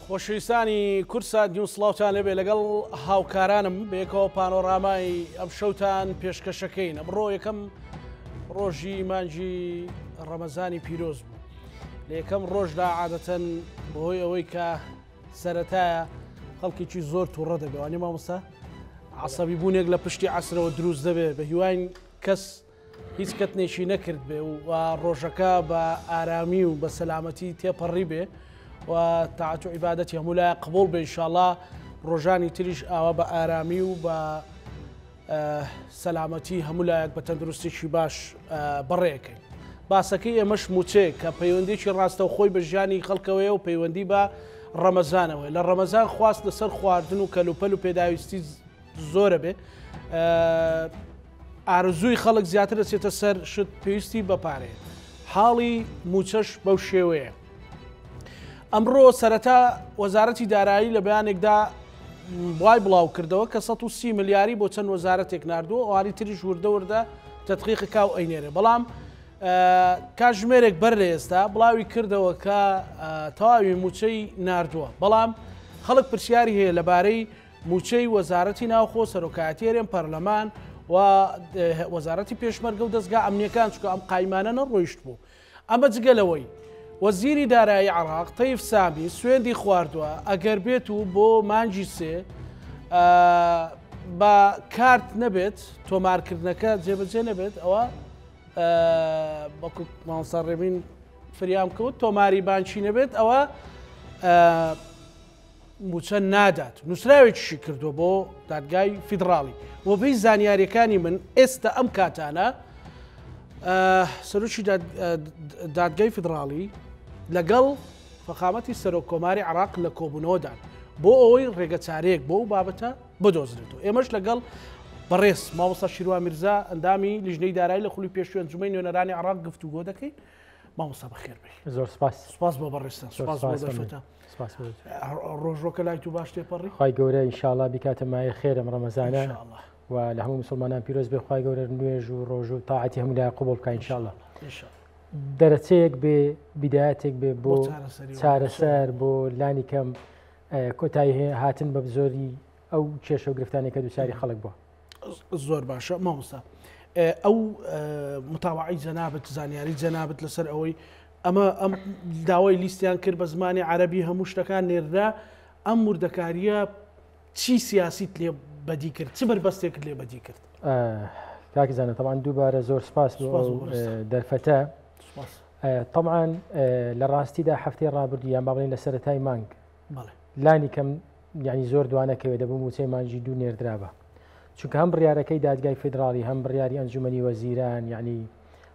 خۆشەویستانی کورسا دیوسڵاوتان لەبێ لەگەڵ هاوکارانم بێکەوە پانۆرامای ئەم شەوتان پێشکەشەکەین. ئەمڕۆ یەکەم ڕۆژی مانجی ڕەمەزانی پیرۆز بوو. لە یەکەم ڕۆژدا عادەتەن بەهۆی ئەوەی کە سەرەتایە خەڵکێکی زۆر تووڕە دەبێ وانێ مامۆستا عەسەبی بوونێک لە پشتی عەسرەوە دروست دەبێ بە هیوای کەس هیچ کەتنێکی نەکرد بێ و ڕۆژەکە بە ئارامی و بە سەلامەتی تێپەڕی بێ و تاعات و عیبادەتی هەموو لای قبول بێ ئینشاءالله ڕۆژانی تریش ئاوا بە ئارامی و بە سەلامەتی هەموو لایەک بە تەندروستێکی باش بەڕێەکەین. باسەکەی ئێمەش موچەیە کە پەیوەندێکی ڕاستەوخۆی بە ژیانی خەڵکەوەیە و پەیوەندی بە ڕەمەزانەوە. لە ڕەمەزان خواست لەسەر خواردن و کەلوپەل و پێداویستی زۆرە بێ ئارزووی خەڵک زیاتر دەچێتە سەر شت پێویستی بەپارێ. حاڵی موچەش بەو شێوەیە. ئەمڕۆ سەرەتا وەزارەتی دارایی لە بەیانێکدا وای بڵاو کردەوە کە 130 ملیاری بۆ چەند وەزارەتێک ناردووە ئەوانی تریش وردە تەدقیقی کاو ئەینێرێ. بەڵام کاتژمێرێک بەر لە ئێستا بڵاوی کردەوە کە تەواوی موچەی ناردووە. بەڵام خەڵک پرسیاری هەیە لەبارەی موچەی وەزارەتی ناوخۆ سەرۆکایەتیێرێن پەرلەمان و وەزارەتی پێشمەرگە و دەستگا ئەمنیەکان چکە ئەم قایمانە نەڕۆیشت بوو. ئەمە جگەلەوەی وەزیری دارایی عێراق تەیف سامی سوێندی خواردووە ئەگەر بێت و بۆ مانجی سێ بە کارت نەبێت تۆمارکردنەکە جێبەجێ نەبێت ئەوە بەکو مامۆستا ڕێبین فریام کەوت تۆماری بانکی نەبێت ئەوە موچە نادات. نووسراوێکیشی کردووە بۆ دادگای فیدراڵی وە بەی زانیاریەکانی من ئێستا ئەم کاتانە سەرۆکی دادگای فیدراڵی لەگەڵ فەخامەتی سەرۆک کۆماری عێراق لە کۆبوونەوەدان بۆ ئەوەی ڕێگەچارەیەک بۆ ئەو بابەتە بدۆزرێتەوە. ئێمەش لەگەڵ بەڕێز مامۆستا شیروان میرزا ئەندامی لیژنەی دارایی لە خولی پێشوێ ئەنجومەی نوێنەرانی عێراق گفتوگۆ دەکەین. مامۆستا بەخێر بێ. زۆر سپاس. سپاس بۆ بەڕێستان. سپاس بۆ دەرفەتە. ڕۆژۆکە لای تو باش تێپەڕی. خوای گەورە ئینشاءالله بیکاتە مایە خێرم ڕەمەزانە و لە هەموو مسلمانان پیرۆز بێ. خوای گەورە نوێژ و ڕۆژ و تاعەتی هەموو لای قبول بکە ئینشاءالله. دەرەچەیەک بێ بیدایەتێک بێ بۆ چارەسەر بۆ لانی کەم کۆتایی هاتن بە زۆری ئەو کێشە و گرفتانێکە دووچاری خەڵک بووە. زۆر باشە مامۆستا ئەو متاوعی جەنابەت زانیاری جەنابەت لەسەر ئەوەی ئەمە داوای لیستیان کرد بە زمانی عەرەبی هەموو شتەکان نێردا ئەم وردەکاریە چی سیاسیت لێ بەدی کرد چ بەربەستێکت لێ بەدی کرد؟ کاکی زانە طبعا دووبارە زۆر سپاس بۆ دەرفەتە. طبعا لە ڕاستیدا هەفتەی ڕابردوو یان با بڵێن لە سەرەتای مانگ لانی کەم یعنی زۆر دوانەکەوێ دەبوو موچەی مانجی دوو نێردرابە چونکە هەم بڕیارەکەی دادگای فیدراڵی هەم بڕیاری ئەنجومەنی وەزیران یعنی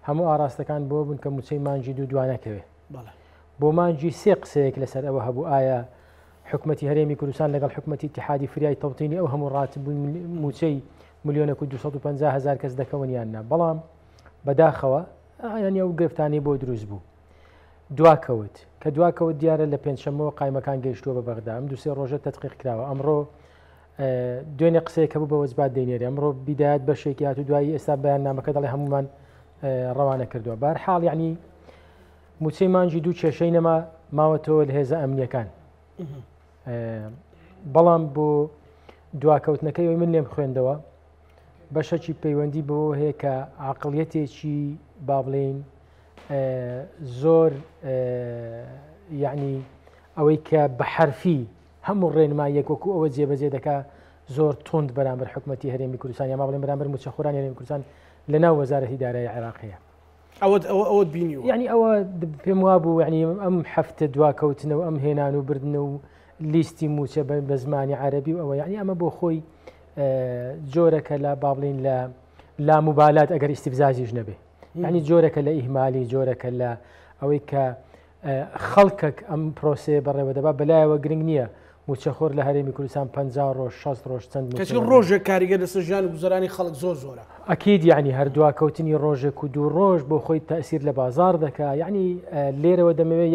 هەموو ئاراستەکان بۆ بوون کە موچەی مانجی دوو دوانەکەوێ. بۆ مانجی سێ قسەیەک لەسەر ئەوە هەبوو ئایا حکومەتی هەرێمی کوردستان لەگەڵ حکومەتی اتحادی فریای تەوتینی ئەو هەموو ڕاتبوون موچەی ملیۆنە و 250,000 کەس دەکەون یاننا. بەڵام بەداخەوە ینی ئەو گرفتانی بۆ دروست بوو دواکەوت کە دواکەوت دیارە لە پێنجشەمەوە قایمەکان گەیشتووە بە بەغدا ئەم دووسێ ڕۆژە تەدقیق کراوە. ئەمڕۆ دوێنێ قسەیەکە بوو بە وەزبات دەینێری ئەمڕۆ بیدایەت بەشێکی هات و دوایی ئێستا بەیاننامەکە دەڵێ هەمومان ڕەوانە کردووە. بەهەرحاڵ یعنی موچەی مانجی دوو کێشەی نەما ماوەتەوە لە هێزە ئەمنیەکان. بەڵام بۆ دواکەوتنەکەی من لێم خوێندەوە بەشەکی پەیوەندی بۆ هەیە کە عەقڵیەتێکی با بڵێن زۆر یعنی ئەوەی کە بە حەرفی هەموو ڕێنماییەک وەکو ئەوە جێبەجێ دەکا زۆر تند بەرامبەر حکومەتی هەرێمی کوردستان یا ما بڵێن بەرامبەر موچەخۆرانی هەرێمی کوردستان لەناو وەزارەتی دارایی عێراقیە. ئەوە بینیوە یعنی ئەوە پێم وابوو یعنی ئەم هەفتە دواکەوتنەوە ئەم هێنان و بردن و لیستی موچە بە زمانی عەرەبی و ئەوە یعنی ئەمە بۆ خۆی جۆرەکە لە با بڵێن لە لاموبالات ئەگەر ئیستیفزازیش نەبێ یعنی جۆرەکە لە ئیهمالی جۆرەکە لە ئەوەی کە خەڵکەک ئەم پرۆسێ بەڕێوە دەبا بەلایەوە گرنگ نییە موچەخۆر لە هەرێمی کوردستان 50 ڕۆژ 60 ڕۆژ چەند ڕۆژێک کاریگەر لەسەر ژیان و گوزەرانی خەڵک زۆر زۆرە ئەکید یعنی هەردوواکەوتنی ڕۆژێک و دوو ڕۆژ بۆ خۆی تەئسیر لە بازار دەکا یعنی لێرەوە دەمەوێت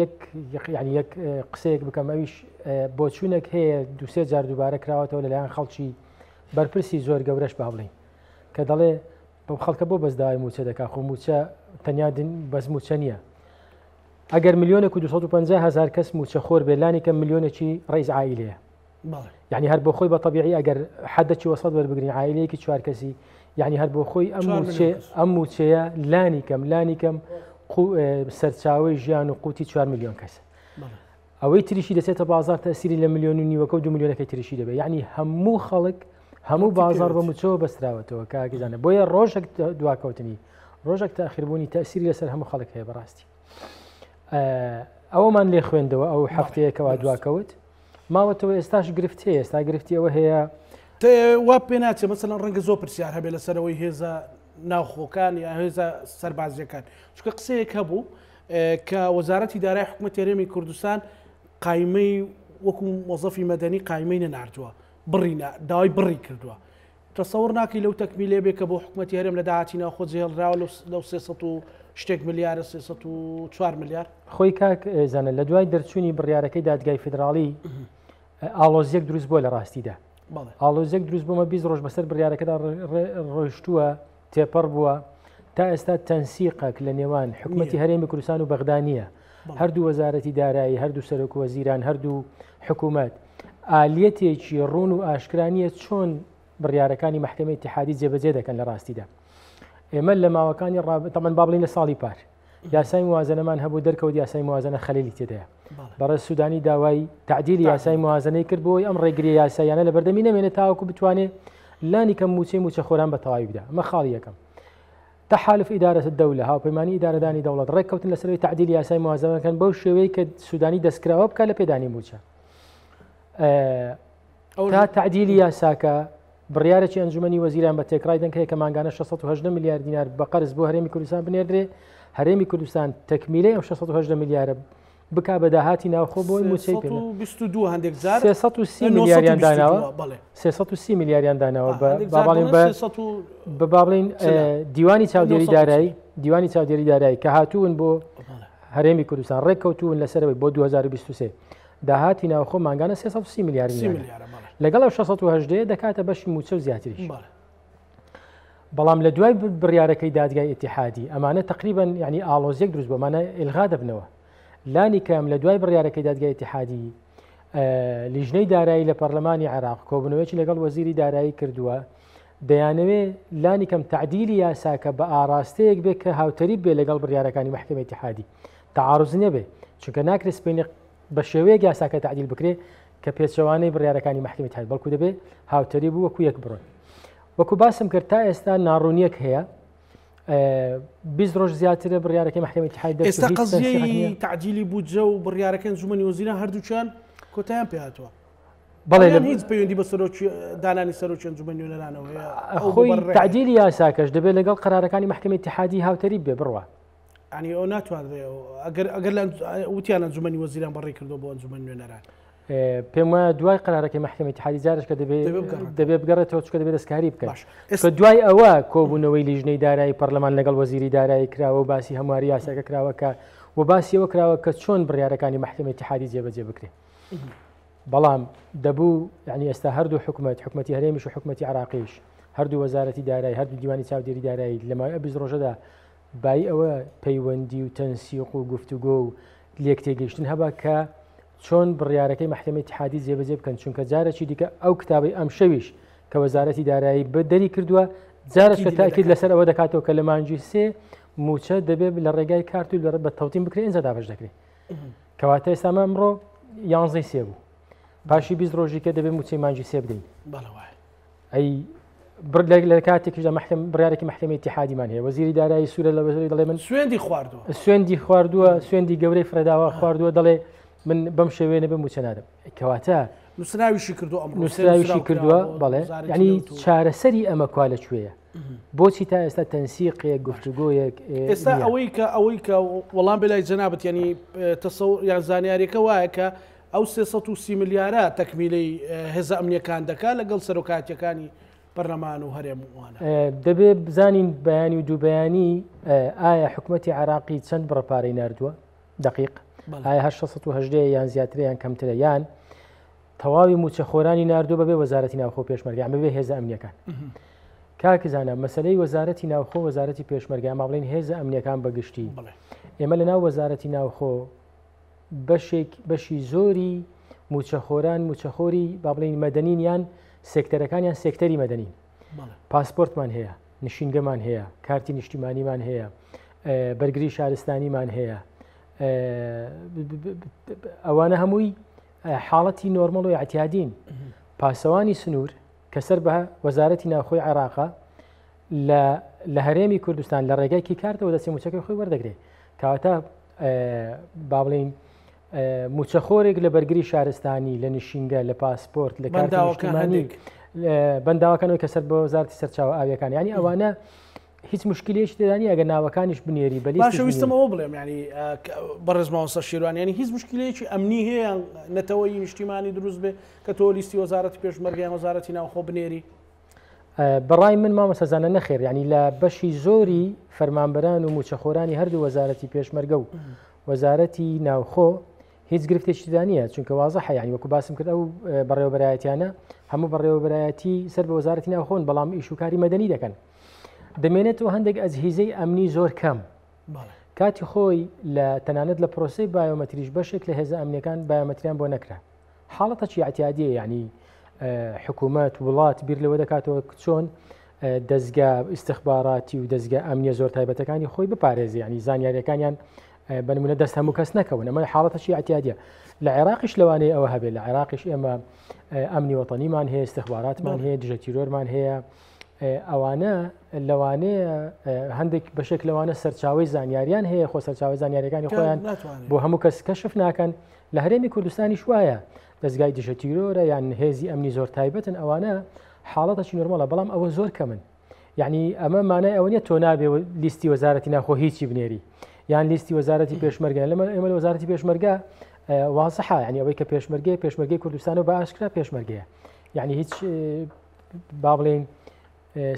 یەک قسەیەک بکەم ئەویش بۆ چوونێک هەیە دووسێ جار دووبارە کراوەتەوە لەلایەن خەڵکی بەرپرسی زۆر گەورەش با بڵێن کە دەڵێ بەو خەڵکە بۆ بەزداوای موچە دەکا خۆ موچە تەنیا بەس موچە نییە ئەگەر 1,250,000 کەس موچەخۆر بێ لانی کەم ملیۆنێکی ڕێز عائیلەیە یعنی هەر بۆ خۆی بە طبیعی ئەگەر حدەکی وەسەد وەربگرین عائیلەیەکی 4 کەسی یعنی هەر بۆ خۆی ئەم موچەیە لانی کەم سەرچاوی ژیان و قوتی 4 ملیۆن کەس ئەوەی تریشی دەچێتە بازار تەسیری لە 1.5 ملیۆنەکە و 2 ملیۆنەکەی تریشی دەبێت یعنی هەموو خەڵک هەموو بازار بە موچەوە بەستراوەتەوە کاکەزانە بۆیە ڕۆژێک دواکەوتنی ڕۆژێک تاخیربوونی تەسیری لەسەر هەموو خەڵک هەیە بەڕاستی ئەوەمان لێ خوێندەوە ئەو هەفتەیەکەوە دواکەوت ماوەتەوە ئێستاش گرفتی ئێستا گرفتی ئەوە هەیە وا پێ ناچێت مەسەڵەن ڕەنگە زۆر پرسیار هەبێت لەسەرەوەی هێزە ناوخۆکان یا هێزە سەربازیەکان چونکە قسەیەک هەبوو کە وەزارەتی دارایی حکوومەتی هەرێمی کوردستان قایمەی وەکو مۆزەفی مەدەنی قایمەی نەناردووە داوای بڕی کردووە تەسەوڕ ناکەی لەو تەکمیلێ بێ کە بۆ حکوومەتی هەرێم لە داهاتی ناوخۆ جێهێڵراوە لەو 300 و شتێک ملیارە 304 ملیار خۆی کاک زانە لە دوای دەرچوونی بڕیارەکەی دادگای فیدراڵی ئالۆزیەک دروست بووە لە ڕاستیدا ئالۆزیەک دروست بوومە 20 ڕۆژ بەسەر بڕیارەکەدا ڕۆیشتووە تێپەڕ بووە تا ئێستا تەنسیقێک لە نێوان حکوومەتی هەرێمی کوردستان و بەغدانیە هەردوو وەزارەتی دارایی هەردوو سەرۆک وەزیران هەردوو حکوومەت ئالیەتێکی ڕوون و ئاشکرانیە چۆن بڕیارەکانی محکمەی اتحادی جێبەجێ دەکەن لە ڕاستیدا ئێمە لە ماوەکانی تەمەەن با بڵین لە ساڵی پار یاسای موازنەمان هەبوو دەرکەوت یاسای موازنە خەلیلی تێدایە بەڕێز سوودانی داوای تعدیلی یاسای موازنەی کرد بۆی ئەم ڕێگری یاسایانە لە بەردەمی نەمێنێت تاوەکو بتوانێت لانی کەم موچەخۆران بە تەواوی بدا ئەمە خاڵی یەکەم تحالف إدارة الدولة هاوپەیمانی ئیدارەدانی دەوڵەت ڕێککەوتن لەسەروی تعدیلی یاسای موازنەکان بەو شێوەیە کە سوودانی دەستکراوە بکات لە پێدانی موچە تا تعدیلی یاساکە بڕیارێکی ئەنجومەنی وەزیران بە تێکڕای دەنکەیە کە ماگانە 618 میلیارد دینار بە قەرز بۆ هەرێمی کوردستان بنێردرێ هەرێمی کوردستان تەکمیلەی ئەو 618 میلیارە بک بە داهاتی ناوخۆ بۆی موچەی 330 میلیاریان داناوە 330 میلیاریان داناوە بە باڵین دیوانی چاودێری دارایی کە هاتوون بۆ هەرێمی کوردستان ڕێککەوتوون لەسەرەوەی بۆ 2023 داهاتی ناوخۆ ماگانە 330 میلیارد لەگەڵ 618 دەکاتە بەشی موچە و زیاتریش بەڵام لە دوای بڕیارەکەی دادگای اتحادی ئەمانە تقریبا یعنی ئالۆزیەک دروست بۆمانە ئلغا دەبنەوە لانی کەم لە دوای بڕیارەکەی دادگای اتحادی لیژنەی دارایی لە پەرلەمانی عێراق کۆبنەوەیەکی لەگەڵ وەزیری دارایی کردووە دەیانەوێ لانی کەم تعدیلی یاساکە بە ئاراستەیەک بێت کە هاوتەری بێ لەگەڵ بڕیارەکانی محکمەی اتحادی تعارض نەبێ چونکە ناکرێت سپێنی بە شێوەیەک یاساکە تعدیل بکرێت کە پێچەوانەی بڕیارەکانی محکمەی اتحادی بەڵکو دەبێت هاوتەری بوو وەکو یەک بڕۆن وەکو باسم کرد تا ئێستا ناڕوونیەک هەیە 20 ڕۆژ زیاترە بڕیارەکەی محکمەی اتحادی ئێستا قەزیەی تعدیلی بودجە و بڕیارەکەی ئەنجومەنی وەزیران هەردووچیان کۆتاییان پێ هاتووە بەڵێ هیچ پەیوەندی بە دانانی سەرۆکی ئەنجومەنی وەزیرانەوە خۆی تعدیلی یاساکەش دەبێت لەگەڵ قەرارەکانی محکمەی اتحادی هاوتەری بێ بڕوە ینی ئەو ناتوانێت ئەگەر وتیان ئەنجومەنی وەزیران بەڕێ کردو بۆ ئەنجومەنی نوێنەران پێم وایە دوای قەرارەکەی محکمەی اتحادی جارش کە دەبێت بگەڕێتەوە چکە دەبێت دەستکاری بکەن کە دوای ئەوە کۆبوونەوەی لیژنەی دارایی پەرلەمان لەگەڵ وەزیری دارایی کراوە و باسی هەمواری یاساکە کراوەکە و باسی ئەوە کراوە کە چۆن بڕیارەکانی محکمەی اتحادی جێبەجێ بکرێت بەڵام دەبوو یعنی ئێستا هەردوو حکومەتی هەرێمیش و حکومەتی عراقیش هەردوو وەزارەتی دارایی هەردوو دیوانی چاودێری دارایی لە ماوەی 20 ڕۆژەدا بای ئەوە پەیوەندی و تەنسیق و گفتوگۆ و لێک تێگەیشتن هەبا کە چۆن بڕیارەکەی محکمەی اتحادی جێبەجێ بکەن چونکە جارێکی دیکە ئەو کتابی ئەم شەویش کە وەزارەتی دارایی بەدەری کردووە جارێک کە تاکید لەسەر ئەوە دەکاتەوە کە لە مانجی سێ موچە دەبێت لە ڕێگای کارت و بە تەوتیم بکرێت ئینجا دابش دەکرێت کەواتە ئێستامە ئەمڕۆ 11 سێ بوو پاشی 20 ڕۆژی کە دەبێت موچەی مانجی سێ بدەین ئەی لە کاتێکیشدا بڕیارێکی محکمەی اتحادیمان هەیە وەزیری دارایی سوورە لە وەزیری دەڵێ من سوێندی خواردووە سوێندی گەورەی فرەداوە خواردووە دەڵێ من بەم شێوەیە نەبێ موچە نادەم کەواتە نووسراویشی کردووە بەڵێ ینی چارەسەری ئەمە کوا لەکوێیە بۆچی تا ئێستا تەنسیقێک گفتوگۆیەک ئێستا ئەوەی کە وەڵام بێلای جەنابەت ینی یان زانیاریەکە وایە کە ئەو 330 میلیارە تەکمیلەی هێزە ئەمنیەکان دەکات لەگەڵ سەرۆکاتیەکانی پەرلەمان و هەرێموانە دەبێت بزانین بەیانی و دووبەیانی ئایا حکوومەتی عراقی چەند بڕەپارەی ناردووە دقیق ئایا 618 یان زیاترە یان کەمترە یان تەواوی موچەخۆرانی ناردووە بەبێ وەزارەتی ناوخۆ پێشمەرگە بەبێ هێزە ئەمنیەکان کاکزانە مەسلەی وەزارەتی ناوخۆ وەزارەتی پێشمەرگە ما بڵین هێزە ئەمنیەکان بەگشتی ئێمە لە ناو وەزارەتی ناوخۆ بەشی زۆری موچەخۆری با بڵین مەدەنین یان سێکتەرەکانیان سێکتەری مەدەنین پاسپۆرتمان هەیە نشینگەمان هەیە کارتی نیشتیمانیمان هەیە بەرگری شارستانیمان هەیە ئەوانە هەمووی حاڵەتی نۆرمەڵ و اعتیادین پاسەوانی سنوور کە سەر بە وەزارەتی ناوخۆی عێراقا لە هەرێمی کوردستان لە ڕێگایکی کارتەوە دەچێت موچەکەی خۆی وەردەگرێت کەواتە با بڵین موچەخۆرێک لە بەرگری شارستانی لە نشینگە لە پاسپۆرت لە کارتی نیشتیمانی بەنداوەکانەوەی کەسەر بە وەزارەتی سەرچاوە ئاویەکان ینی ئەوانە هیچ مشکلێکی تێدانی ئەگەر ناوەکانیش بنێری باشەویستمەوە بڵێم ینی بەڕێز مامۆستا شێروان ینی هیچ مشکلەیەکی ئەمنی هەیە نەتەوەی نیشتیمانی دروست بێ کە تۆ لیستی وەزارەتی پێشمەرگەیان وەزارەتی ناوخۆ بنێری بەڕای من مامۆستازانە نەخێر ینی لە بەشی زۆری فەرمانبەران و موچەخۆرانی هەردوو وەزارەتی پێشمەرگە و وەزارەتی ناوخۆ هیچ گرفتێکی دانیە چونکە وازەحە ینی وەکو باسم کرد ئەو بەڕێوەبەرایەتیانە هەموو بەڕێوەبەرایەتی سەر بە وەزارەتی ناوخۆن بەڵام ئیشوکاری مەدەنی دەکەن دەمێنێتەوە هەندێک ئەجهیزەی ئەمنی زۆر کەم کاتی خۆی لە تەنانەت لە پرۆسی بایۆمەتریش بەشێک لە هێزە ئەمنیەکان بایۆمەتریان بۆ نەکرا حاڵەتەکی اعتیادیە ینی حکوومەت وڵات بیر لەوە دەکاتەوە چۆن دەستگا استخباراتی و دەستگا ئەمنیە زۆر تایبەتەکانی خۆی بپارێزی ینی زانیاریەکانیان بنمونە دەست هەموو کەس نەکەون ئەمە حاڵەتەکی اعتیادیە لە عێراقیش لەوانەیە ئەوە هەبێت لە عێراقیش ئێمە ئەمنی وەتەنیمان هەیە استخباراتمان هەیە دژە تیرۆرمان هەیە ئەوانە لەوانەیە هەندێک بەشێک لەوانە سەرچاوی زانیاریان هەیە خۆ سەرچاوی زانیاریەکانی خۆیان بۆ هەموو کەس کەشف ناکەن لە هەرێمی کوردستانی شوایە دەستگای دژە تیرۆرە یان هێزی ئەمنی زۆر تایبەتن ئەوانە حاڵەتەکی نۆرمەڵە بەڵام ئەوە زۆر کەمن یعنی ئەمە مانای ئەوە نیە تۆ نابێ لیستی وەزارەتی ناوخۆ هیچی بنێری یان لیستی وەزارەتی پێشمەرگە ئێمە لە وەزارەتی پێشمەرگە وازەحە ینی ئەوەی کە پێشمەرگەی کوردستانەوە بە ئاشکرا پێشمەرگەیە یعنی هیچ با بڵێن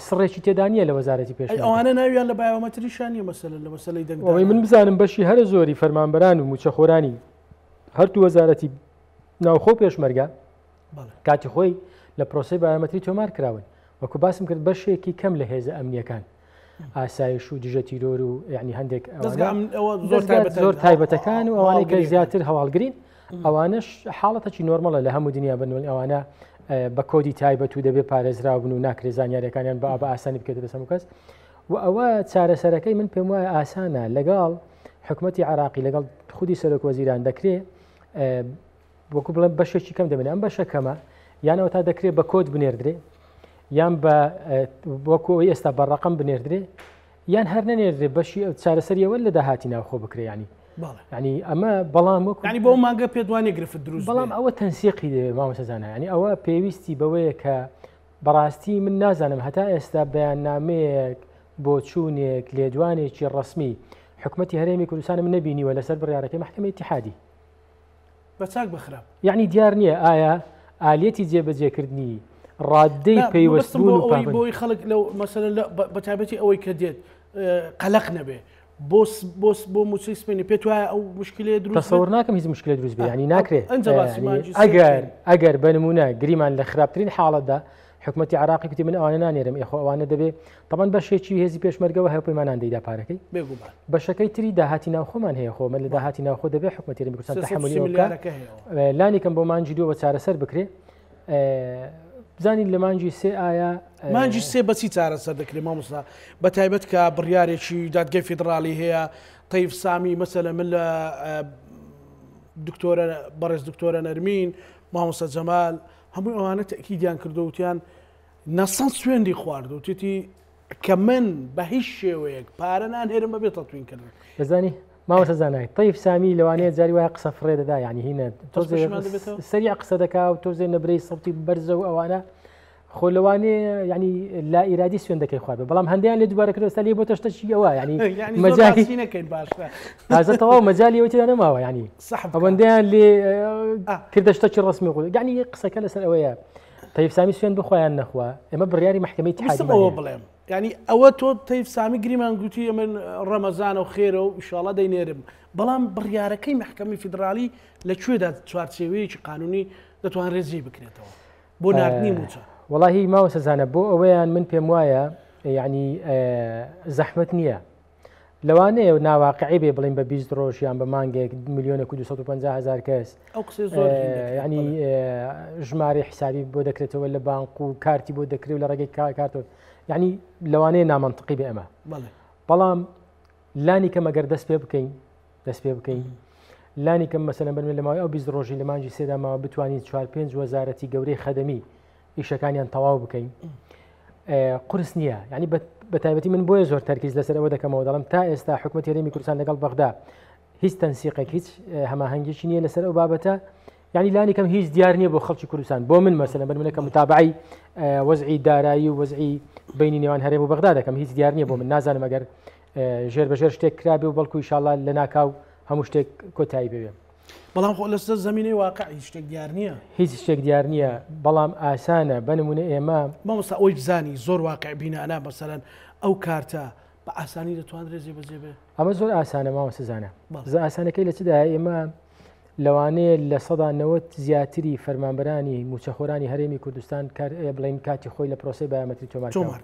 سڕێکی تێدانیە لە وەزارەتی پێشمەرگە ئەوانە ناویان لە بایۆمەتریشانی مەسەلە لە مەسەلەی دەنگدانی من بزانم بەشی هەرە زۆری فەرمانبەران و موچەخۆرانی هەردوو وەزارەتی ناوخۆ پێشمەرگە کاتی خۆی لە پرۆسی بایۆمەتری تۆمار کراون وەکو باسم کرد بەشێکی کەم لە هێزە ئەمنیەکان ئاسایش و دژە تیرۆر و یعنی هەندێک زۆر تایبەتەکان و ئەوانەی کە زیاتر هەواڵگرین ئەوانش حاڵەتەکی نۆرمەڵە لە هەموو دنیا بنەوەی ئەوانە بە کۆدی تایبەت و دەبێت پارێزرا بن و ناکرێ زانیاریەکانیان بە ئاسانی بکەێت دەست هەموو کەس و ئەوە چارەسەرەکەی من پێم وایە ئاسانە لەگەڵ حکوومەتی عراقی لەگەڵ خودی سەرۆک وەزیران دەکرێت وەکو بڵێن بەشێکی کەم دەبێت ئەم بەشە کەمە یانەوە تا دەکرێت بە کۆد بنێردرێ یان بە وەکو ئێستا بە ڕقم بنێردرێ یان هەر نەنێردرێ بەشی چارەسەریەوە لە داهاتی ناوخۆ بکرێ ینی ینی ئەمە بەڵام ینی بۆ مانگە پێدوانی گرفت دروست بەڵام ئەوە تەنسیقی دەوێت مامۆستازانە ینی ئەوە پێویستی بەوەیە کە بەڕاستی من نازانم هەتا ئێستا بەیاننامەیەک بۆ چوونێک لێدوانێکی ڕسمی حکوومەتی هەرێمی کوردستان من نەبینیوە لەسەر بڕیارەکەی مەحکەمەی ئیتیحادی بەچاک بخراپ یعنی دیار نییە ئایا ئالێتی جێبەجێکردنی ڕادەی پەیوەستبوون بۆی خەڵک لەو مەسەلەن بەتابەتی ئەوەی کە دێت قەلەق نەبێ بۆ موچەی سپێنی پێت وایە ئەو مشکلەیە دروست تەسەوور ناکەم هیچ مشکلە دروست بێ ینی ناکرێت ئەگەر بەنمونە گریمان لە خراپترین حاڵەتدا حکوومەتی عراقی کوتی من ئەوانە نانێرم ئێخۆ ئەوانە دەبێت طبعاً بەشێکی هێزی پێشمەرگەوە هەیە پەیمانان دەیدا پارەکەی بەشەکەی تری داهاتی ناوخۆمان هەیە خۆ من لە داهاتی ناوخۆ دەبێت حکوومەتی هەرێمی کوردستان تەحملی لانی کەم بۆ مانجی دووە بە چارەسەر بکرێ بزانین لە مانجی سێ ئایا مانجی سێ بەچی چارەسەر دەکرێت مامۆستا بە تایبەت کە بڕیارێکی دادگای فیدراڵی هەیە تەیف سامی مەسەلە من لە بەڕێز دکتۆرە نەرمین مامۆستا جەمال هەمووی ئەوانە تەکیدیان کردووتیان نەسەڵ سوێندی خواردە و توتی کە من بە هیچ شێوەیەک پارە نانهێرم بەبێت تەتوینکردن دەزانی ماوەسە زانای تەیف سامی لەوانەیە جاری وایە قسە فڕێ دەدا ینی هینە سەریع قسە دەکا و تۆزێ نەبرەی سەوتی بەرزە و ئەوانە خۆ لەوانەیە ینی لا ئیرادی سوێن دەکەی خواردە بەڵام هەندیان لێ دووبارە کردستا لێ بۆ تەشتەشی ئەوە ینی مەجالی نەکەین باشە تازەتەواو مەجای ئەوەی نەماوە ینی ئەوەندەیان لێ کردەشتەکی ڕسمی خۆ ینی قسەکە لەسەر ئەوەیە تەیف سامی سوێن بخۆیان نەخوا ئێمە بڕیاری محکەمەی ئیتیحادی بڵێم ینی ئەوە تۆ تەیف سامی گریمان گوتی من ڕەمەزانە و خێرە و ئینشاڵڵا دەینێرم بەڵام بڕیارەکەی محکەمەی فیدراڵی لەکوێدا چوارچێوەیەکی قانونی دەتوان ڕێزی بکرێتەوە بۆ نردنی موچە وڵاهی ماوەسەزانە بۆ ئەوەیان من پێم وایە یعنی زەحمەت نییە لەوانەیە ناواقعی بێ بڵین بە 20 ڕۆژ یان بە مانگێک 1,250,000 کەس ینی ژمارە حسابی بۆ دەکرێتەوە لە بانق و کارتی بۆ دەکرێت لە ڕێگەی کارتۆ ینی لەوانەیە نامەنطقی بێ ئەمە بەڵام لانی کەم ئەگەر دەست پێ بکەین لانی کەم مەسەلەن بەرمێ لەماوەی ئەو 20 ڕۆژی لە مانجی سێدا ماوە بتوانین 4-5 وەزارەتی گەورەی خەدەمی ئیشەکانیان تەواو بکەین قورس نییە ینی بە تایبەتی من بۆیە زۆر تەرکیز لەسەر ئەوە دەکەمەوە دەڵم تا ئێستا حکوومەتی هەرێمی کوردستان لەگەڵ بەغدا هیچ تەنسیقێک هیچ هەماهەنگێکی نییە لەسەر ئەو بابەتە ینی لانی کەم هیچ دیار نییە بۆ خەڵکی کوردستان بۆ من مەسەلەن بەرمێ کە متابعی وەزعی دارایی و وەزعی بینی نێوان هەرێم و بەغدا دەکەم هیچ دیار نییە بۆ من نازانم ئەگەر ژێر بەژێر شتێک کرابێ و بەڵکو ئینشاءالله لە ناکاو هەموو شتێک کۆتایی بێ بەڵام خۆ لەسەر زمینەی واقعی شتێک دیار نییە هیچ شتێک دیار نییە بەڵام ئاسانە بنمونە ئێمە مامۆستا ئەوەی بزانی زۆر واقع بینانە مەسەلەن ئەو کارتە بە ئاسانی دەتوانرێت جێبەجێ بێ ئەمە زۆر ئاسانە مامۆستازانە ئاسانەکەی لە چدا ئێمە لەوانەیە لە 90 زیاتری فەرمانبەرانی موچەخۆرانی هەرێمی کوردستان بڵین کاتی خۆی لە پرۆسی بایۆمەتری تۆمارکراوە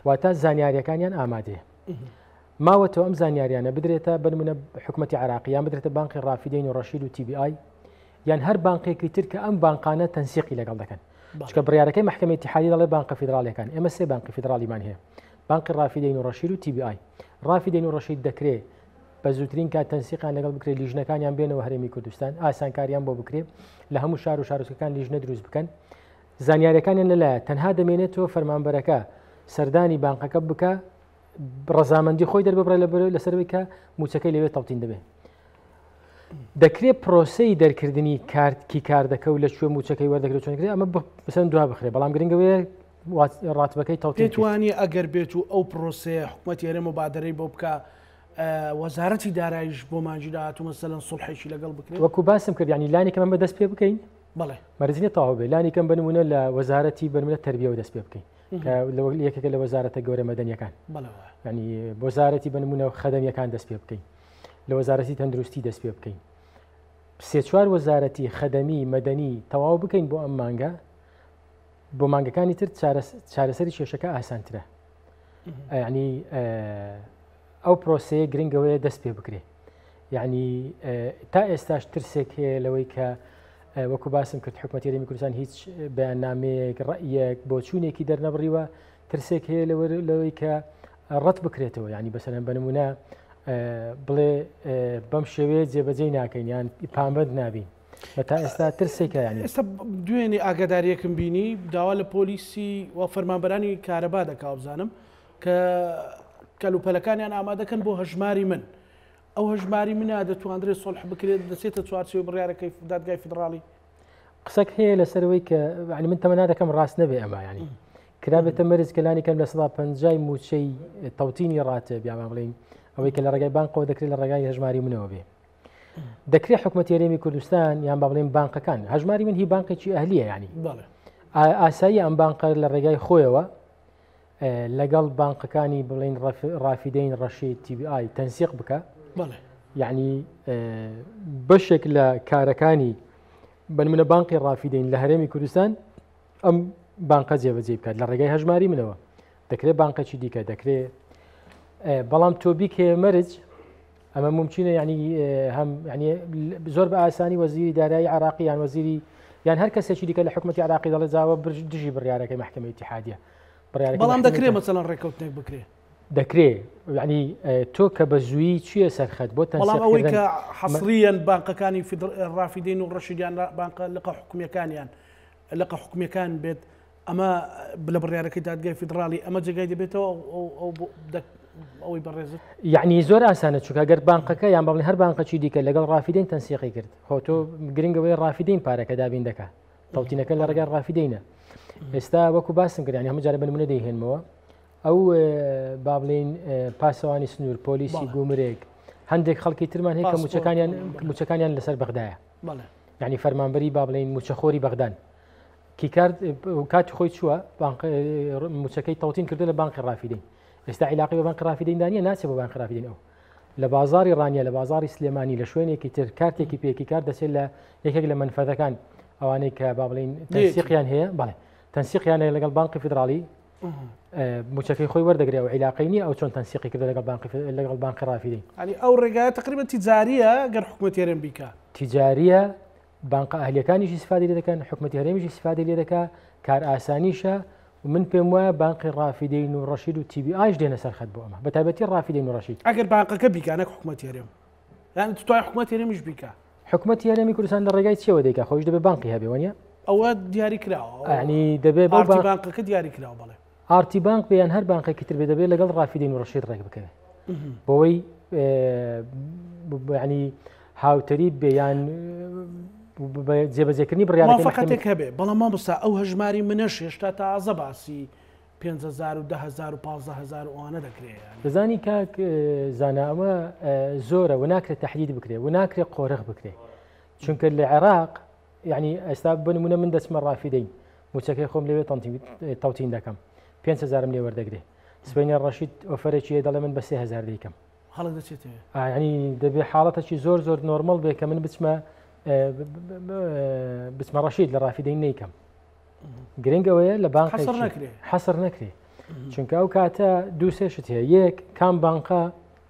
واتە زانیاریەکانیان ئامادەیە ماوەتەوە ئەم زانیاریانە بدرێتە بنمونە حکوومەتی عراقی یان بدرێتە بانقی ڕافیدەین و ڕەشید و TBI یان هەر بانقێکی تر کە ئەم بانقانە تەنسیقی لەگەڵ دەکەن چکە بڕیارەکەی محکەمەی اتحادیە دەڵێ بانقە فیدراڵیەکان ئێمە سێ بانقی فیدراڵیمان هەیە بانقی ڕافیدەین و ڕەشید و TBI ڕافیدەین و ڕەشید دەکرێت بە زووترین کات تەنسیقان لەگەڵ بکرێت لیژنەکانیان بێنەوە هەرێمی کوردستان ئاسانکاریان بۆ بکرێت لە هەموو شار و شارۆچکەکان لیژنە دروست بکەن زانیاریەکانیان لەلایە تەنها دەمێنێتەوە فەرمانبەرەکە سەردانی بانقەکە بکە ڕەزامەندی خۆی دەربڕێ لەسەرەوەی کە موچەکەی لەوێ تەڵتین دەبێت دەکرێت پرۆسەی دەرکردنی کارتکی کار دەکە و لە کوێ موچەکەی وەردەگرێت چۆنکرێت ئەمە بەسەن دوا بخرێ بەڵام گرنگەوەیە ڕاتبەکەی تەڵتین توانی ئەگەر بێت و ئەو پرۆسەیە حکوومەتی هەرێم مبادرەی بۆ بکە وەزارەتی داراییش بۆ مانجی داهات و مەسەلەن سوڵحێکی لەگەڵ بکرێت وەکو باسم کرد ینی لانی کەمە بە دەست پێ بکەین بەڵێ مەرجینە تەواو بێ لانی کەم بنمونە لە وەزارەتی بنمونە تەربیە و دەست پێ بکەین یەکێکە لە وەزارەتە گەورە مەدەنیەکان ینی وەزارەتی بنمونە خەدەمیەکان دەست پێ بکەین لە وەزارەتی تەندروستی دەست پێ بکەین 3-4 وەزارەتی خەدەمی مەدەنی تەواو بکەین بۆ ئەم مانگە بۆ مانگەکانی تر چارەسەری کێشەکە ئاسانترە ینی ئەو پرۆسەیە گرنگەوەیە دەست پێ بکرێ یعنی تا ئێستاش ترسێک هەیە لەوەی کە وەکو باسم کرد حکوومەتی هەرێمی کوردستان هیچ بەیاننامەیەک ڕەیەک بۆ چوونێکی دەرنەبڕیوە ترسێک هەیە لەوەی کە ڕەت بکرێتەوە ینی بەسەرەن بنمونە بڵێ بەم شێوەیە جێبەجێ ناکەین یان پامبەند نابین بە تا ئێستا ترسێکە ینی ئێستا دوێنێ ئاگاداریەکم بینی داوا لە پۆلیسی و فەرمانبەرانی کارەبا دەکا بزانم کە کەلوپەلەکانیان ئامادەکەن بۆ هەژماری من ئەو هەژماری منە دەتوانرێت سڵح بکرێت دەچێتە چوارچێوە بڕیارەکەی دادگای فیدراڵی قسەک هەیە لەسەرەوەی کە من تەمەنا دەکەم ڕاست نەبێ ئەمە ینی کرابێتە مەرج کەلانی کەم لە 150 موچەی تەوتینی ڕاتێ بیامان بڵین ئەوەی کە لە ڕێگای بانقەوە دەکرێت لە ڕێگای هەژماری منەوە بێ دەکرێت حکوومەتی هەرێمی کوردستان یان با بڵین بانقەکان هەژماری من هی بانقێکی ئەهلیە ینی ئاسایی ئەم بانقە لە ڕێگای خۆیەوە لەگەڵ بانقەکانی بڵین ڕافیدەین ڕەشید TBI تەنسیق بکە یعنی بەشێک لە کارەکانی بنمونە بانقی ڕافیدەین لە هەرێمی کوردستان ئەم بانقە جێبەجێ بکات لە ڕێگای هەژماری منەوە دەکرێت بانقێکی دیکە دەکرێت بەڵام تۆبیک هەیە مەرج ئەمە ممکنە ینی هەم زۆر بە ئاسانی وەزیری دارایی عراقی یان وەزیری یان هەر کەسێکی دیکە لە حکوومەتی عراقی دەڵێ جاوە دژی بڕیارەکەی محکەمەی اتحادیە بەڵام دەکرێت مەسەڵەن ڕێکەوتنێک بکرێت دەکرێت ینی تۆ کە بە زووی چییە سەرخەت بۆ بەڵام ئەوەی کە حەسریەن بانقەکانی ڕافیدەین و ڕەشیدیان بانقە لقە حکوومیەکانیان لقە حکوومیەکان بێت ئەمە لە بڕیارەکەی دادگای فیدراڵی ئەمە جێگای دەبێتەوە ئەوەی بەڕێزت یعنی زۆر ئاسانە چونکە گەر بانقەکە یان بڵین هەر بانقەچی دیکە لەگەڵ ڕافیدەین تەنسیقی کرد خۆ تۆ گرنگەوەی ڕافیدەین پارەکە دابین دەکە تەوتینەکە لە ڕێگای ڕافیدەینە ئێستا وەکو باسم کرد ینی هەموو جارە بنمونە دەیهێنمەوە ئەو با بڵین پاسەوانی سنوور پۆلیسی گومرێک هەندێک خەڵکی ترمان هەیە کە موچەکانیان لەسەر بەغدایە یعنی فەرمانبەری با بڵین موچەخۆری بەغدان کاتی خۆی چووە موچەکەی تەوتین کردو لە بانقی ڕافیدەین ئێستا عیلاقی بە بانقی ڕافیدەین دانیە ناچێت بە بانقی ڕافیدەین ئەو لە بازاری ڕانیە لە بازاری سلێمانی لە شوێنێکی تر کارتێکی پێکی کار دەچێت لە یەکێک لە منفەتەکان ئەوانەی کە با بڵین تەنسیقیان هەیە بەڵێ تەنسیقیان هەیە لەگەڵ بانقی فیدراڵی موچەکەی خۆی وەردەگرێ و عیلاقی نیە ئەو چۆن تەنسیقی کردو لەگەڵ بانقی ڕافیدەین ینی ئەو ڕێگایە تقریبا تیجاریە گەر حکوومەت هێرێم بیکە تیجاریە بانقە ئەهلیەکانیشی استفادە لێ دەکەن حکوومەتی هەرێمیشی استفادە لێ دەکات کار ئاسانیشە و من پێم وایە بانقی ڕافیدەین و ڕەشید و TBIش دێنە سەر خەت بۆ ئەمە بە تایبەتی ڕافیدەین و ڕەشید ئەگەر بانقەکە بیکانە حکوومەت هێرێم یان توای حکوومەت هێرێمیش بیکە حکوومەتی هەرێمی کوردستان لە ڕێگای چیەوە دەیکا خۆش دەبێت بانقی هەبێ وەنیە ئەوە دیاری کراوە ینی دەبێت بانقەکە دیاری کراوە بڵێ ئارتی بانک بیان هەر بانقێکی تر بێ دەبێت لەگەڵ ڕافیدەین و ڕەشید ڕێک بکەوێت بۆەوەی ینی هاوتەری بێیان جێبەجێکردنی بڕیارەکەتێک هەبێ بەڵام مامۆستا ئەو هەژماری منەش هێشتا تازە باسی 5,000 و 10,000 و 15,000 ئەوانە دەکرێت دەزانی کاک زانامە زۆرە و ناکرێت تەحدید بکرێت و ناکرێت قۆرغ بکرێت چونکە لە عێراق یعنی ئێستا بنمونە من دەچمە ڕافیدەین موچەکەی خۆم لەوێ تەوتین دەکەم 5,000 لێ وەردەگرێ سبەینە ڕەشید ئۆفەرێکی دەڵێ من بە 3,000 دەیکەم هەڵک دەچێتەوە ینی دەبێت حاڵەتەکی زۆر زۆر نۆرمەڵ بێ کە من بچمە ڕەشید لە ڕافیدەین نیکەم گرنگەوەیە لە بانک حەسر نەکرێ چونکە ئەو کاتە دوو سێشت هەیە یەک کام بانقە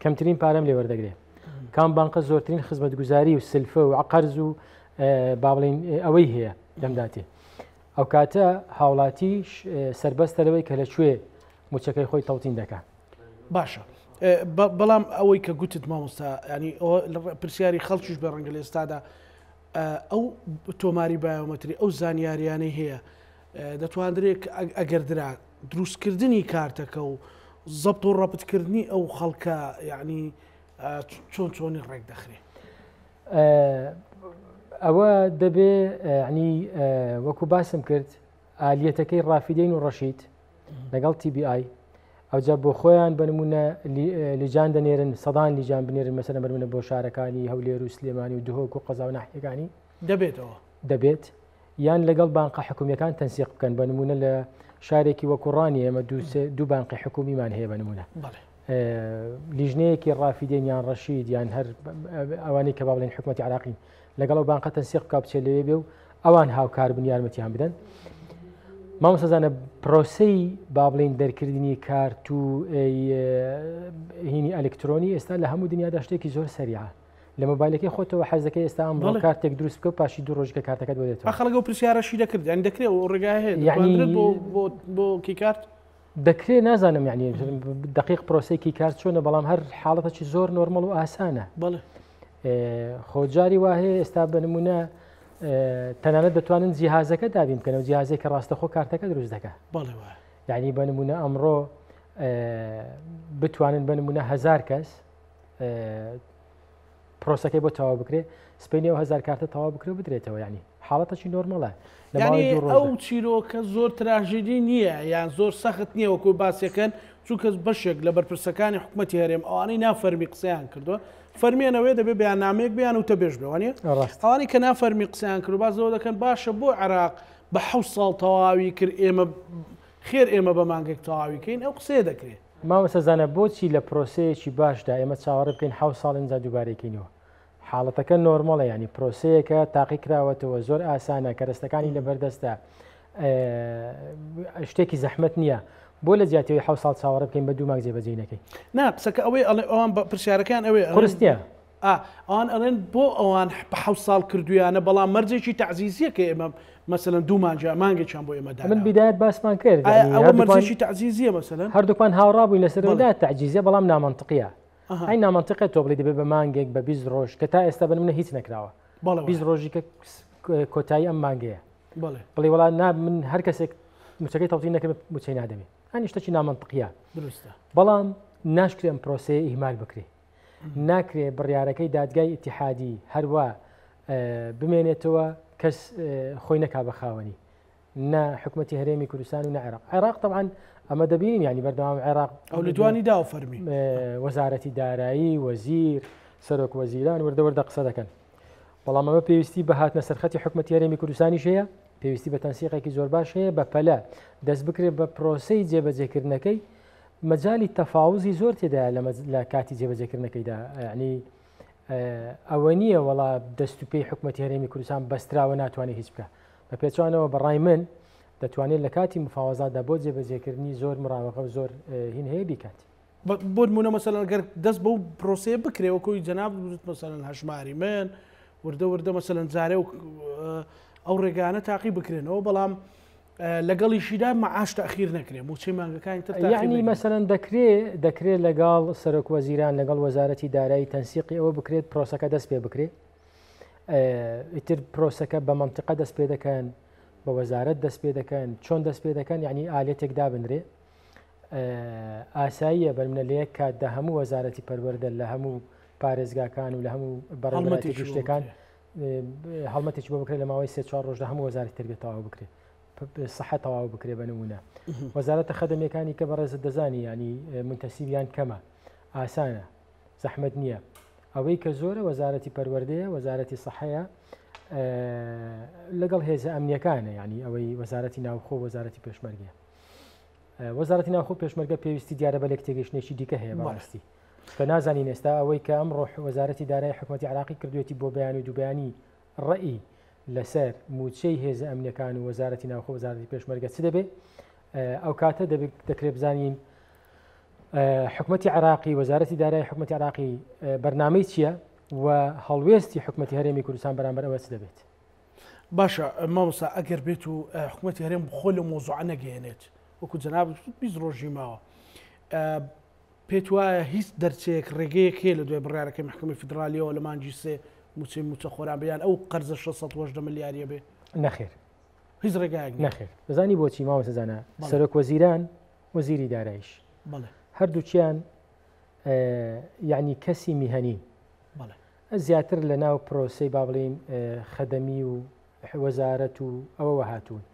کەمترین پارەم لێ وەردەگرێت کام بانقە زۆرترین خزمەتگوزاری و سلفە و عقەرز و با بڵین ئەوەی هەیە دەمداتێ ئەو کاتە هاوڵاتیش سربەستە لەوەی کە لەکوێ موچەکەی خۆی تەوتین دەکات باشە بەڵام ئەوەی کە گوتت مامۆستا ینی پرسیاری خەڵکیش بە ڕەنگە لە ئێستادا ئەو تۆماری بایۆمەتری ئەو زانیاریانەی هەیە دەتوانرێت ئەگەردرا دروستکردنی کارتەکە و زەبط و ڕەپتکردنی ئەو خەڵکە یعنی چۆنی ڕێک دەخرێت ئەوە دەبێ ینی وەکو باسم کرد ئالیەتەکەی ڕافیدەین و ڕەشید لەگەڵ TBI ئەوجا بۆ خۆیان بنمونە لیجان دەنێرن سەدان لیجان بنێرن مەسەلەن بنمونە بۆ شارەکانی هەولێر و سلێمانی و دهۆک و قەزا و ناحیەکانی دەبێت یان لەگەڵ بانقە حکومیەکان تەنسیق بکەن بنمونە لە شارێکی وەکوڕانی ئێمە دوو بانقی حکومیمان هەیە بنمونە لیژنەیەکی ڕافیدەین یان ڕەشید یان هەر ئەوانەی کە با بڵێن حکومەتی عراقی لەگەڵ بانقە تەنسیق بکا بچێت لەوێ بێ و ئەوان هاوکار بن یارمەتیان بدەن مامۆستازانە پرۆسەی با بڵین دەرکردنی کارت و هینی ئەلکترۆنی ئێستا لە هەموو دنیادا شتێکی زۆر سەریعە لە مۆبایلەکەی خۆتەوە حەزەکەی ئێستا ئەمڕۆ کارتێک دروست بکە و پاشی دوو ڕۆژەکە کارتەکەت بۆ دێتەوە خەڵک ئەو پرسیارەشی دەکرد یان دەکرێت و ڕێگای هەیە بۆ کیکارت دەکرێت نازانم یعنی دقیق پرۆسەیەکی کارت چۆنە بەڵام هەر حاڵەتەکی زۆر نۆرمەڵ و ئاسانە خۆجاری وهەیە ئێستا بنمونە تەنانەت دەتوانن جیهازەکە دابین بکەن و جیهازێک کە ڕاستەخۆ کارتەکە دروست دەکات یعنی بنمونە ئەمڕۆ بتوانن بنمونە 1000 کەس پرۆسەکەی بۆ تەواو بکرێت سبەینی 1000 کارتە تەواو بکرێت و بدرێتەوە ینی حاڵەتەکی نۆرمەڵە ئەو چیرۆکە زۆر تراژیدی نییە یان زۆر سەخت نییە وەکو باسیەکەن چونکە بەشێک لە بەرپرسەکانی حکوومەتی هەرێم ئەوانەی نافەرمی قسەیان کردووە فەرمیێنەوەی دەبێت بەیاننامەیەک بیان و تەبێژ بێوانە ئەوانی کە نافەرمی قسەیان کرد و بازەوە دەکەن باشە بۆ عێراق بە 7 ساڵ تەواوی کرد ئێمە خێر ئێمە بە مانگێک تەواویکەین ئەو قسەیە دەکرێت مامۆستازانە بۆچی لە پرۆسەیەکی باشدا ئێمە چاوەڕێ بکەین 7 ساڵ اینجا دووبارەکەینەوە حاڵەتەکە نۆرمەڵە ینی پرۆسەیەکە تاقی کراوەتەوە زۆر ئاسانە کەرەستەکانی لەبەردەستە شتێکی زەحمەت نییە بۆ لە جیاتەوەی 7 ساڵ چاوەڕێ بکەین بە دوو مانگ جێبەجێ نا قسەکە ئەوەی ئەوان پرسیارەکان ئەوەی قورستە ئەوان ئەڵێن بۆ ئەوان بە 7 ساڵ کردویانە بەڵام مەرجێکی تعزیزیەکە ئێمە مەسەلەن دوو مانگێکیان بۆ ئێمەدا من بیدایەت باسمان کرد ئەوە مەرجێکی تعزیزیە مەسەلەن هەردووکمان هاوڕابووین لەسەرەوەدا تعجیزیە بەڵام نامەنتقیە ئەی نامەنتقێت تۆ بڵێ دەبێت بە مانگێک بە 20 ڕۆژ کە تا ئێستا بنمونە هیچ نەکراوە 20 ڕۆژی کە کۆتایی ئەم مانگەیە بڵێ وڵا من هەر کەسێک موچەکەی تەوتین نەکرد موچەی نادەمێت ئەنی شتێکی نامەنتقیە بەڵام ناشکرێ ئەم پرۆسەیە ئیهمال بکرێ ناکرێ بڕیارەکەی دادگای ئیتیحادی هەروە بمێنێتەوە کەس خۆی نەکا بە خاوەنی نا حکومەتی هەرێمی کوردستان و نە عێراق طبعا ئەمە دەبینین ینی بەردەوام عێراق ئەو لە دوانی دا و فەرمی وەزارەتی دارایی وەزیر سەرۆک وەزیران وەردەوەردە قسە دەکەن بەڵام ئەمە پێویستی بە هاتنە سەرخەتی حکومەتی هەرێمی کوردستانیش هەیە پێویستی بە تەنسیقێکی زۆر باش هەیە بە پەلە دەست بکرێت بە پرۆسەی جێبەجێکردنەکەی مەجای تەفاوزی زۆر تێدا لە کاتی جێبەجێکردنەکەیدا ینی ئەوە نییە وڵا دەست و پێی حکومەتی هەرێمی کوردستان بەستراوە ناتوانێت هیچ بکە بە پێچوانەوە بەڕای من دەتوانێت لە کاتی مفاوەزاتدا بۆ جێبەجێکردنی زۆر مراوەقە و زۆر هین هەیە بیکات. بۆ نمونە مەسەلەن گەر دەست بەو پرۆسەیە بکرێەوە کۆی جەناب مەسەلەن هەژماری من وردە مەسەلەن جارێ و ئەو ڕێگانە تاقی بکرێنەوە بەڵام لەگەڵیشیدا مەعاش تەخیر نەکرێ موچەی مانگەکانی تر یعنی مەسەلەن دەکرێت لەگەڵ سەرۆک وەزیران لەگەڵ وەزارەتی دارایی تەنسیقی ئەوە بکرێت پرۆسەکە دەست پێ بکرێت ئیتر پرۆسەکە بە منطقە دەست پێ دەکەن بە وەزارەت دەست پێ دەکەن چۆن دەست پێ دەکەن یعنی ئالێتێک دابنرێ ئاساییە بەرمنە لە یەک کاتدا هەموو وەزارەتی پەروەردە لە هەموو پارێزگاکان و لە هەموو بەڕێوەبەری گشتەکان هەڵمەتێکی بۆ بکرێت لە ماوەی 3-4 ڕۆژدا هەموو وەزارەتی تربێت تەواو بکرێت سەحەت تەواو بکرێ بە نمونە وەزارەتە خەدەمیەکانی کە بەڕێزت دەزانی ینی منتەسیبیان کەمە ئاسانە زەحمەت نییە ئەوەی کە زۆرە وەزارەتی پەروەردەیە وەزارەتی سەحەیە لەگەڵ هێزە ئەمنیەکانە ینی ئەوەی وەزارەتی ناوخۆ وەزارەتی پێشمەرگە وەزارەتی ناوخۆ پێشمەرگە پێویستی دیارە بە لەکتێگەشتێکی دیکە هەیە بەڕاستی کە نازانین ئێستا ئەوەی کە ئەمڕۆ وەزارەتی دارایی حکوومەتی عراقی کردوێتی بۆ بەیان و دووبیانی ڕەئی لەسەر موچەی هێزە ئەمنیەکان و وەزارەتی ناوخۆ وەزارەتی پێشمەرگە چ دەبێت ئەو کاتە دەکرێت بزانین حکوومەتی عراقی وەزارەتی دارایی حکوومەتی عراقی بەرنامەی چییە و هەڵوێستی حکوومەتی هەرێمی کوردستان بەرامبەر ئەوە چ دەبێت باشە مامۆستا ئەگەر بێت و حکوومەتی هەرێم خۆ لە مۆزوع نەگەێنێت وەکو جەناب 20 ڕۆژی ماوە پێت وایە هیچ دەرچێک ڕێگەیەک هەیە لە دوای بڕیارەکەی محکمەی فیدرالیەوە لە مانجی سێ موچە خۆران بیان ئەو قەرزە 680 ملیاریە بێ نەخێر هیچ ڕێگایەک نەخێر دەزانی بۆچی ماوەسەزانە سەرۆک وەزیران وەزیری داراییش هەردووچیان یعنی کەسی میهەنی زیاتر لە ناو پرۆسەی با بڵین خەدەمی و وەزارەت و ئەوە هاتوون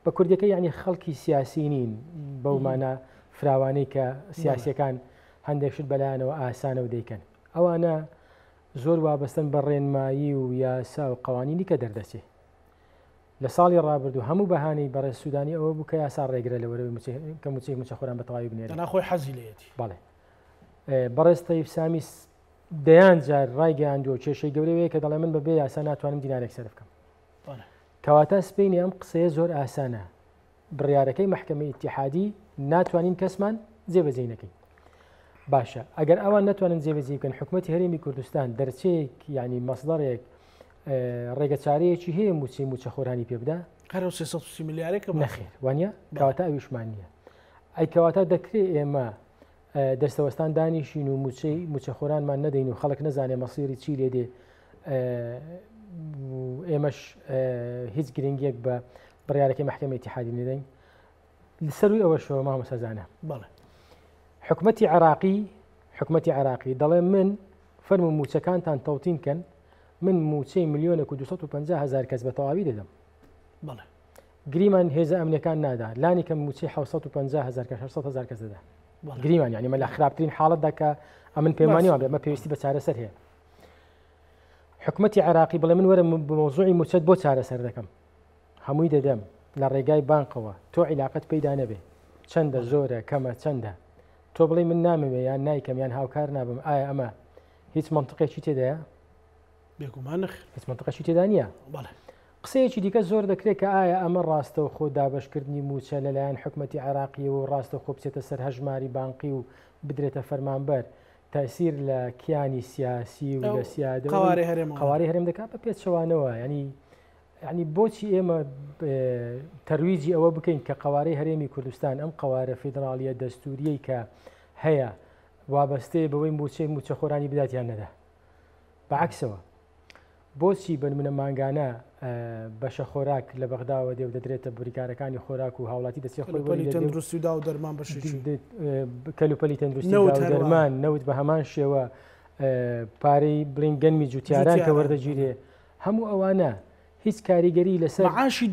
بە کوردەکە یعنی خەڵکی سیاسی نین بەومانە فراوانەی کە سیاسیەکان هەندێکشت بەلایەنەوە ئاسانە و دەیکەن ئەوانە زۆر وابەستن بە ڕێنمایی و یاسا و قوانینی کە دەردەچێت لە ساڵی ڕابردوو هەموو بەهانەی بەڕێز سوودانی ئەوە بوو کە یاسا ڕێگرە لەوەرەوەی کە موچەی موچەخۆران بە تەواوی بنێرێت ناخۆی حەزی لێتی بەڵێ بەڕێز تەیب سامی دەیان جار ڕایگەیاندووە کێشەی گەورەیە کە دەڵێ من بەبێ یاسا ناتوانم دینارێک سەر بکەم کەواتە سپینی ئەم قسەیە زۆر ئاسانە بڕیارەکەی محکمەی ئیتیحادی ناتوانین کەسمان جێبەجێ نەکەین باشە ئەگەر ئەوان ناتوانن جێبەجێ بکەن حکوومەتی هەرێمی کوردستان دەرچەیەک ینی مەسڵەرێک ڕێگەچارەیەکی هەیە موچەی موچەخۆرانی پێ بدە هەرو 330 ملیارێک نەخێر وانە کەواتە ئەویشمان نییە ئەی کەواتە دەکرێت ئێمە دەستەوەستان دانیشین و موچەی موچەخۆرانمان نەدەین و خەڵک نەزانێ مەسیری چی لێ دێ ئێمەش هیچ گرنگیەک بە بڕیارەکەی محکمەی ئیتیحادی نەدەین لەسەروی ئەوە شەوە مامۆستازانە بەڵێ حکوومەتی عراقی دەڵێ من فەرمو موچەکانتان تەوتین کەن من موچەی 1,250,000 کەس بە تەواوی دەدەم بەڵێ گریمان هێزە ئەمنیەکان نادا لانی کەم موچەی 750,000 کە 600,000 کەس دەدا گریمان یعنی مە لە خراپترین حاڵەتدا کە ئەمن پەیمانیوان بێ مە پێویستی بە چارەسەر هەیە حکوومەتی عراقی بڵێ من وەرە بە مۆزوعی موچەت بۆ چارەسەر دەکەم هەمووی دەدەم لە ڕێگای بانقەوە تۆ عیلاقەت پەیدا نەبێ چەندە زۆرە کەمە چەندە تۆ بڵێ من نامەوێ یان نایکەم یان هاوکار نابم ئایا ئەمە هیچ منطقێکی تێدایە بێگومان هیچ منطقەشی تێدا نییە قسەیەکی دیکە زۆر دەکرێت کە ئایا ئەمە ڕاستە و خۆ دابشکردنی موچە لەلایەن حکوومەتی عراقی و ڕاستە خۆ بچێتە سەر هەژماری بانقی و بدرێتە فەرمانبەر تاثیر لە کیانی سیاسی و لە سیادە قواری هەرێم دەکات بە پێچەوانەوە ینی بۆچی ئێمە تەرویجی ئەوە بکەین کە قوارەی هەرێمی کوردستان ئەم قوارە فیدرالیە دەستوریەی کە هەیە وابەستەیە بەوەی موچەی موچەخۆرانی بداتیان نەدا بەعکسەوە بۆچی بنمونە مانگانە بەشە خۆراک لە بەغداوە دێ و دەدرێتە بریکارەکانی خۆراک و هاوڵاتی دەستی خۆی تەندروستی و دەرمان کەلوپەلی تەندروستی و دەرمان نەوت بە هەمان شێوە پارەی بڵینگەنمی جوتیاران کە وەردەگیرێ هەموو ئەوانە هیچ کاریگەری لەسەر معاشی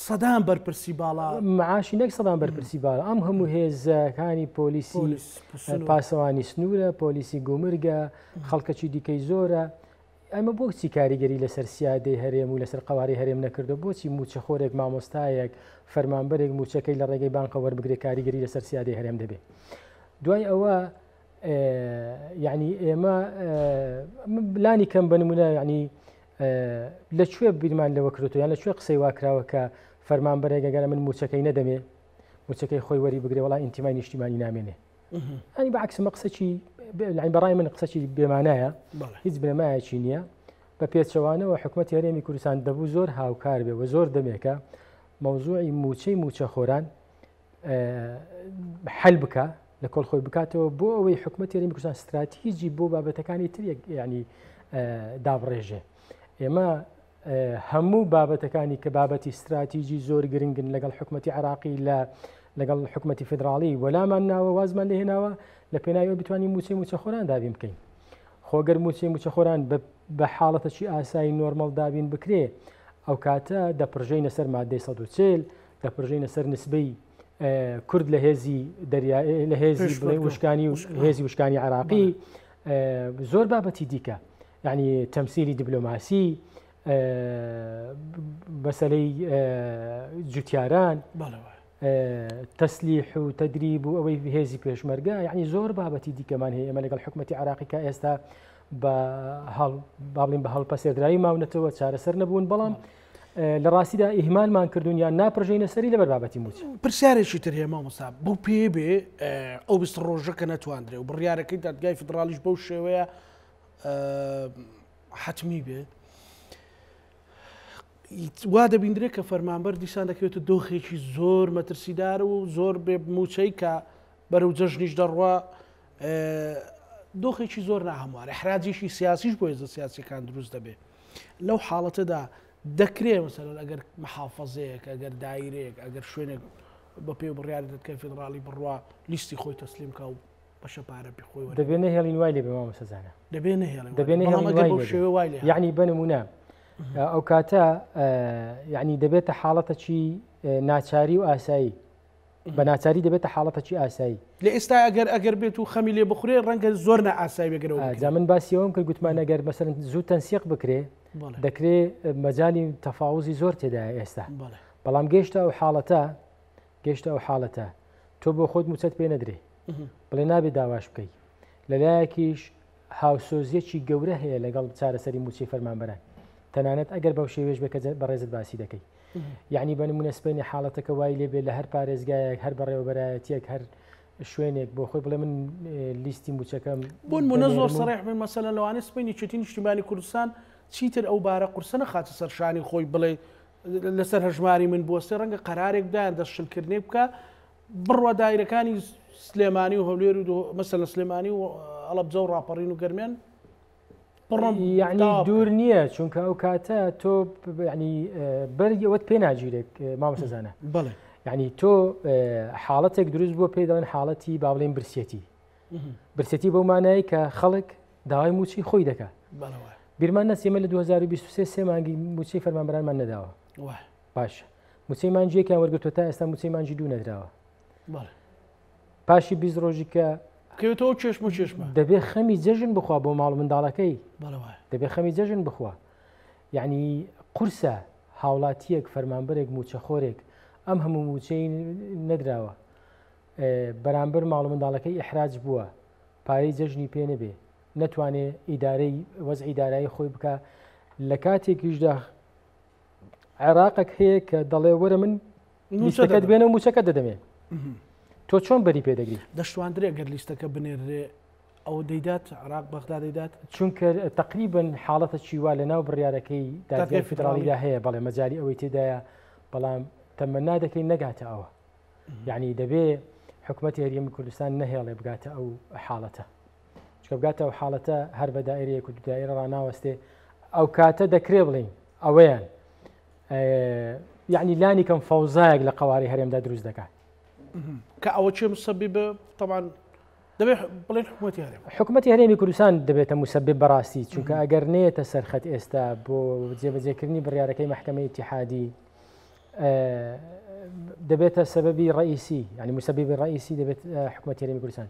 سەدان بەرپرسی باڵا معاشی نەک سەدان بەرپرسی باڵا ئەم هەموو هێزەکانی پۆلیسی پاسەوانی سنوورە پۆلیسی گومرگە خەڵکەکی دیکەی زۆرە ئەمە بۆچی کاریگەری لەسەر سیادەی هەرێم و لەسەر قواری هەرێم نەکردو بۆچی موچەخۆرێک مامۆستایەک فەرمانبەرێک موچەکەی لە ڕێگەی بانقە وەربگرێت کاریگەری لەسەر سیادەی هەرێم دەبێت دوای ئەوە یعنی ئێمە لانی کەم بنمونە یعنی لەکوێ بیرمان لەوە کردوتە یان لەکوێ قسەی واکراوە کە فەرمانبەرێک ئەگەر من موچەکەی نەدەمێ موچەکەی خۆی وەری بگرێ وڵای ئینتیمای نیشتیمانی نامێنێ ئەنی بەعکسمە قسەی بەڕای من قسەی بێمانایە هیچ بنەمایەکی نییە بە پێچەوانەوە حکوومەتی هەرێمی کوردستان دەبوو زۆر هاوکار بێ و زۆر دەمێکە مەوزوعی موچەی موچەخۆران حل بکە لە کۆڵخۆی بکاتەوە بۆ ئەوەی حکوومەتی هەرێمی کوردستان استراتیژی بۆ بابەتەکانی تر ینی دابڕێژێ ئێمە هەموو بابەتەکانی کە بابەتی استراتیژی زۆر گرنگن لەگەڵ حکوومەتی عراقی لەگەڵ حکوومەتی فدراڵی وەلامان ناوە وازمان لێهێناوە لە پێناوی بتوانین موچەی موچەخۆران دابین بکەین خۆگەر موچەی موچەخۆران بە حاڵەتەکی ئاسایی نۆرمەڵ دابین بکرێ ئەو کاتە دەپڕژەینە سەر مادەی 140 دەپڕژەینە سەر نسبەی کورد لە هێزی لە هێزی وشکانی و هێزی وشکانی عراقی زۆر بابەتی دیکە یعنی تەمسیلی دیبلۆماسی مەسەلەی جوتیاران تەسلیح و تەدریب و ئەوەی هێزی پێشمەرگە یعنی زۆر بابەتی دیکەمان هەیە ئێمە لەگەڵ حکوومەتی عراقی کە ئێستا باڵین بە هەڵپەسێدرایی ماونەتەوە چارەسەر نەبوون بەڵام لە ڕاستیدا ئیهمالمان کردوون یان ناپڕژەینە سەری لەبەر بابەتی موچ پرسیارێکی تر هەیە مامۆستا بۆ پێ بێ ئەو 20 ڕۆژە کە نەتواندرێ و بڕیارەکەی دادگای فدرالیش بەو شێوەیە حتمی بێت وا دەبیندرێت کە فەرمانبەر دیسان دەکەوێتە دۆخێکی زۆر مەترسیدار و زۆر بێ موچەی کە بەرەو جەژنیش دەڕوا دۆخێکی زۆر ناهەموارە حراجێکی سیاسیش بۆ هێزە سیاسیەکان دروست دەبێت لەو حاڵەتەدا دەکرێت مەسەلەن ئەگەر محافەزەیەک ئەگەر دایرەیەک ئەگەر شوێنێک بە پێ بڕیاری دەکەی فدراڵی بڕوا لیستی خۆی تەسلیم کە و بەشە پارە پێ خۆی دەبێت نەهێڵین وای لێ بێ مامۆستازانە دەبێت نەهێڵین یعنی بنمونە ئەو کاتە یعنی دەبێتە حاڵەتەکی ناچاری و ئاسایی بە ناچاری دەبێتە حاڵەتەکی ئاسایی لە ئێستا ئەگەر بێت و خەمی لێ بخورێ ڕەنگە زۆر نەئاسایی بێگرەوە جا من باسیەوەم کرد گوتمان ئەگەر مەسەرەن زوو تەنسیق بکرێ دەکرێت مەجای تەفاوزی زۆر تێدایە ئێستا بەڵام گەیشتە ئەو حاڵەتە تۆ بۆ خۆت موچەت پێ نەدرێ بڵێ نابێت داواش بکەیت لەلایەکیش هاوسۆزیەکی گەورە هەیە لەگەڵ چارەسەری موچەی فەرمانبەران تەنانەت ئەگەر بەو شێوێش بکە بەڕێزت باسی دەکەی یعنی بەنمونە سپێنی حاڵەتەکە وای لێبێت لە هەر پارێزگایەک هەر بەڕێوەبەرایەتیەک هەر شوێنێک بۆ خۆی بڵێ من لیستی موچەکەم بۆن منە زۆر سەڕێح من مەسەلەن لەوانێ سپێنی چێتی نیشتیمانی کوردستان چیتر ئەو بارە قورسە نەخاتە سەر شانی خۆی بڵێ لەسەر هەژماری من بوەستێ ڕەنگە قەرارێک بدایان دەستشلکردنێ بکە بڕوە دایرەکانی سلێمانی و هەولێر و مەسەلە سلێمانی و ئەڵەبجە و ڕاپەڕین و گەرمیان یعنی دوور نییە چونکە ئەو کاتە تۆ ینی بەرگەوەت پێ ناگیرێک مامۆستازانە بڵێ یعنی تۆ حاڵەتێک دروست بۆ پێ دەڵێن حاڵەتی با بڵێن برسێتی بەو مانایی کە خەڵک داوای موچی خۆی دەکات بیرمان نەسیێمە لە 2023 مانگی موچەی فەرمانبەرانمان نەداوە باش موچەی مانجیەکیان وەرگرتووە تا ئێستا موچەی مانجی دوو نەدراوە پاشی 20 ڕۆژی کە کەوێتەوە چێشم و چێشمە دەبێت خەمی جەژن بخوا بۆ ماڵ منداڵەکەی دەبێت خەمی جەژن بخوا یعنی قورسە هاوڵاتیەک فەرمانبەرێک موچەخۆرێک ئەم هەموو موچەی نەدراوە بەرامبەر ماڵ منداڵەکەی ئیحراج بووە پارەی جەژنی پێ نەبێ نەتوانێ ئیدارەی وەزعی دارایی خۆی بکە لە کاتێکیشدا عێراقێک هەیە کە دەڵێ وەرە من لیستەکەت بێنە و موچەکە دەدەمێ تۆ چۆن بەری پێدەگری دەشتواندرێ گەر لیستەکە بنێرێ ئەو دەیدات عراق بەغدا دەیدات چونکە تقریبن حاڵەتە چیوا لە ناو بڕیارەکەی دادگای فدراڵیدا هەیە بەڵێ مەجای ئەوەی تێدایە بەڵام تەمەنا دەکەی نەگاتە ئەوە یعنی دەبێ حکوومەتی هەرێمی کوردستان نەهێڵێ بگاتە ئەو حاڵەتە چکە بگاتە ئەو حاڵەتە هەر بە دایرەیەک و دو دایرە ڕناوەستێ ئەو کاتە دەکرێ بڵین ئەوەیان یعنی لانی کەم فەوزایەک لە قەواری هەرێمدا دروست دەکات کە ئەوە چێ مسببە طبعا دەبێت بڵێن حکوومەتی هەرێمی کوردستان دەبێتە مسبب بەڕاستی چونکە ئەگەر نێتە سەرخەت ئێستا بۆ جێبەجێکردنی بڕیارەکەی مەحکەمەی ئیتیحادی دەبێتە سەبەبی ڕئیسی ینی مسببی ڕئیسی دەبێت حکوومەتی هەرێمی کوردستان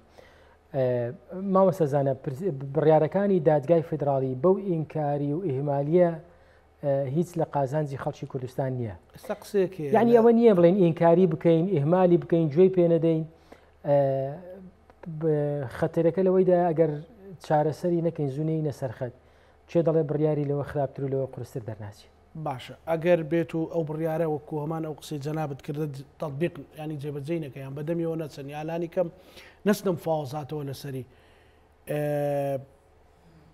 مامۆستازانە بڕیارەکانی دادگای فدراڵی بەو ئینکاری و ئیهمالیە هیچ لە قازانجی خەڵکی کوردستان نییە یعنی ئەوە نییە بڵێن ئینکاری بکەین ئیهمالی بکەین گوێی پێ نەدەین خەتەرەکە لەوەیدا ئەگەر چارەسەری نەکەین زوونەی نەسەرخەت چێ دەڵێ بڕیاری لەوە خراپتر و لەوە قورستر دەرناچێت باشە ئەگەر بێت و ئەو بڕیارە وەکو هەمان ئەو قسەی جەنابەت کردە تەطبیق ینی جێبەجێینەکەیان بەدەمیەوە نەچەند یالانی کەم نەچنم فاوزاتەوە لەسەری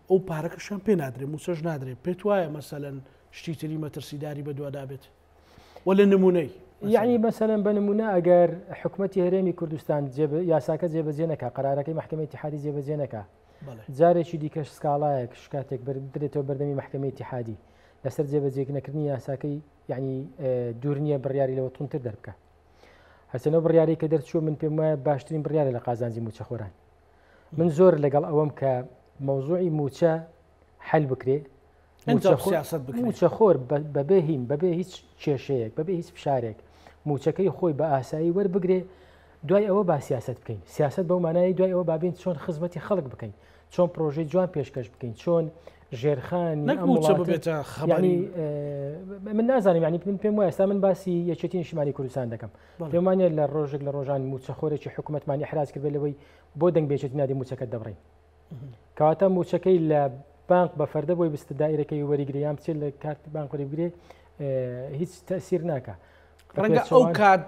ئەو پارەکەشان پێ نادرێت موچەش نادرێت پێت وایە مەسەلەن شتی تری مەترسیداری بە دووادابێت ولا نمونەی يعني مثلا بنمونه اگر حکومتی هەرێمی کوردستان یاساکە جێبەجێ نەکا قرارەکەی محکمەی اتحادی جێبەجێ نەکا جارێکی دیکەش سکاڵایەک شکاتێک بدرێتەوە بەردەمی محکمەی اتحادی لەسەر جێبەجێکردنی یاساکەی یعنی دوور نییە بڕیاری لەوە تونتر دەربکە هەرچەنەوە بڕیاری کە دەرچووە من پێم وایە باشترین بڕیارە لە قازانجی موچەخۆران من زۆر لەگەڵ ئەوەم کە مەوزوعی موچە حل بکرێ موچەخۆر بەبێ هیم بەبێ هیچ کێشەیەک بەبێ هیچ فشارێک موچەکەی خۆی بە ئاسایی وەربگرێ دوای ئەوە با سیاست بکەین سیاست بەو مانایی دوای ئەوە بابین چۆن خزمەتی خەڵک بکەین چۆن پرۆژەی جوان پێشکەش بکەین چۆن ژێرخانی من نازانم ینی پێم وایە ئێستا من باسی یەکێتی نیشتیمانی کوردستان دەکەم پێم وانە لە ڕۆژێک لە ڕۆژان موچەخۆرێکی حکوومەتمانی احراز کرد لەوەی بۆ دەنگ بێچێتی نادی موچەکەت دەبڕین کەواتە موچەکەی لە بانک بە فەردە بۆی بستە دائیرەکەی وەریگرێ یان بچێت لە کارت بانک وەریگرێ هیچ تەسیر ناکە ڕەنگە ئەو کات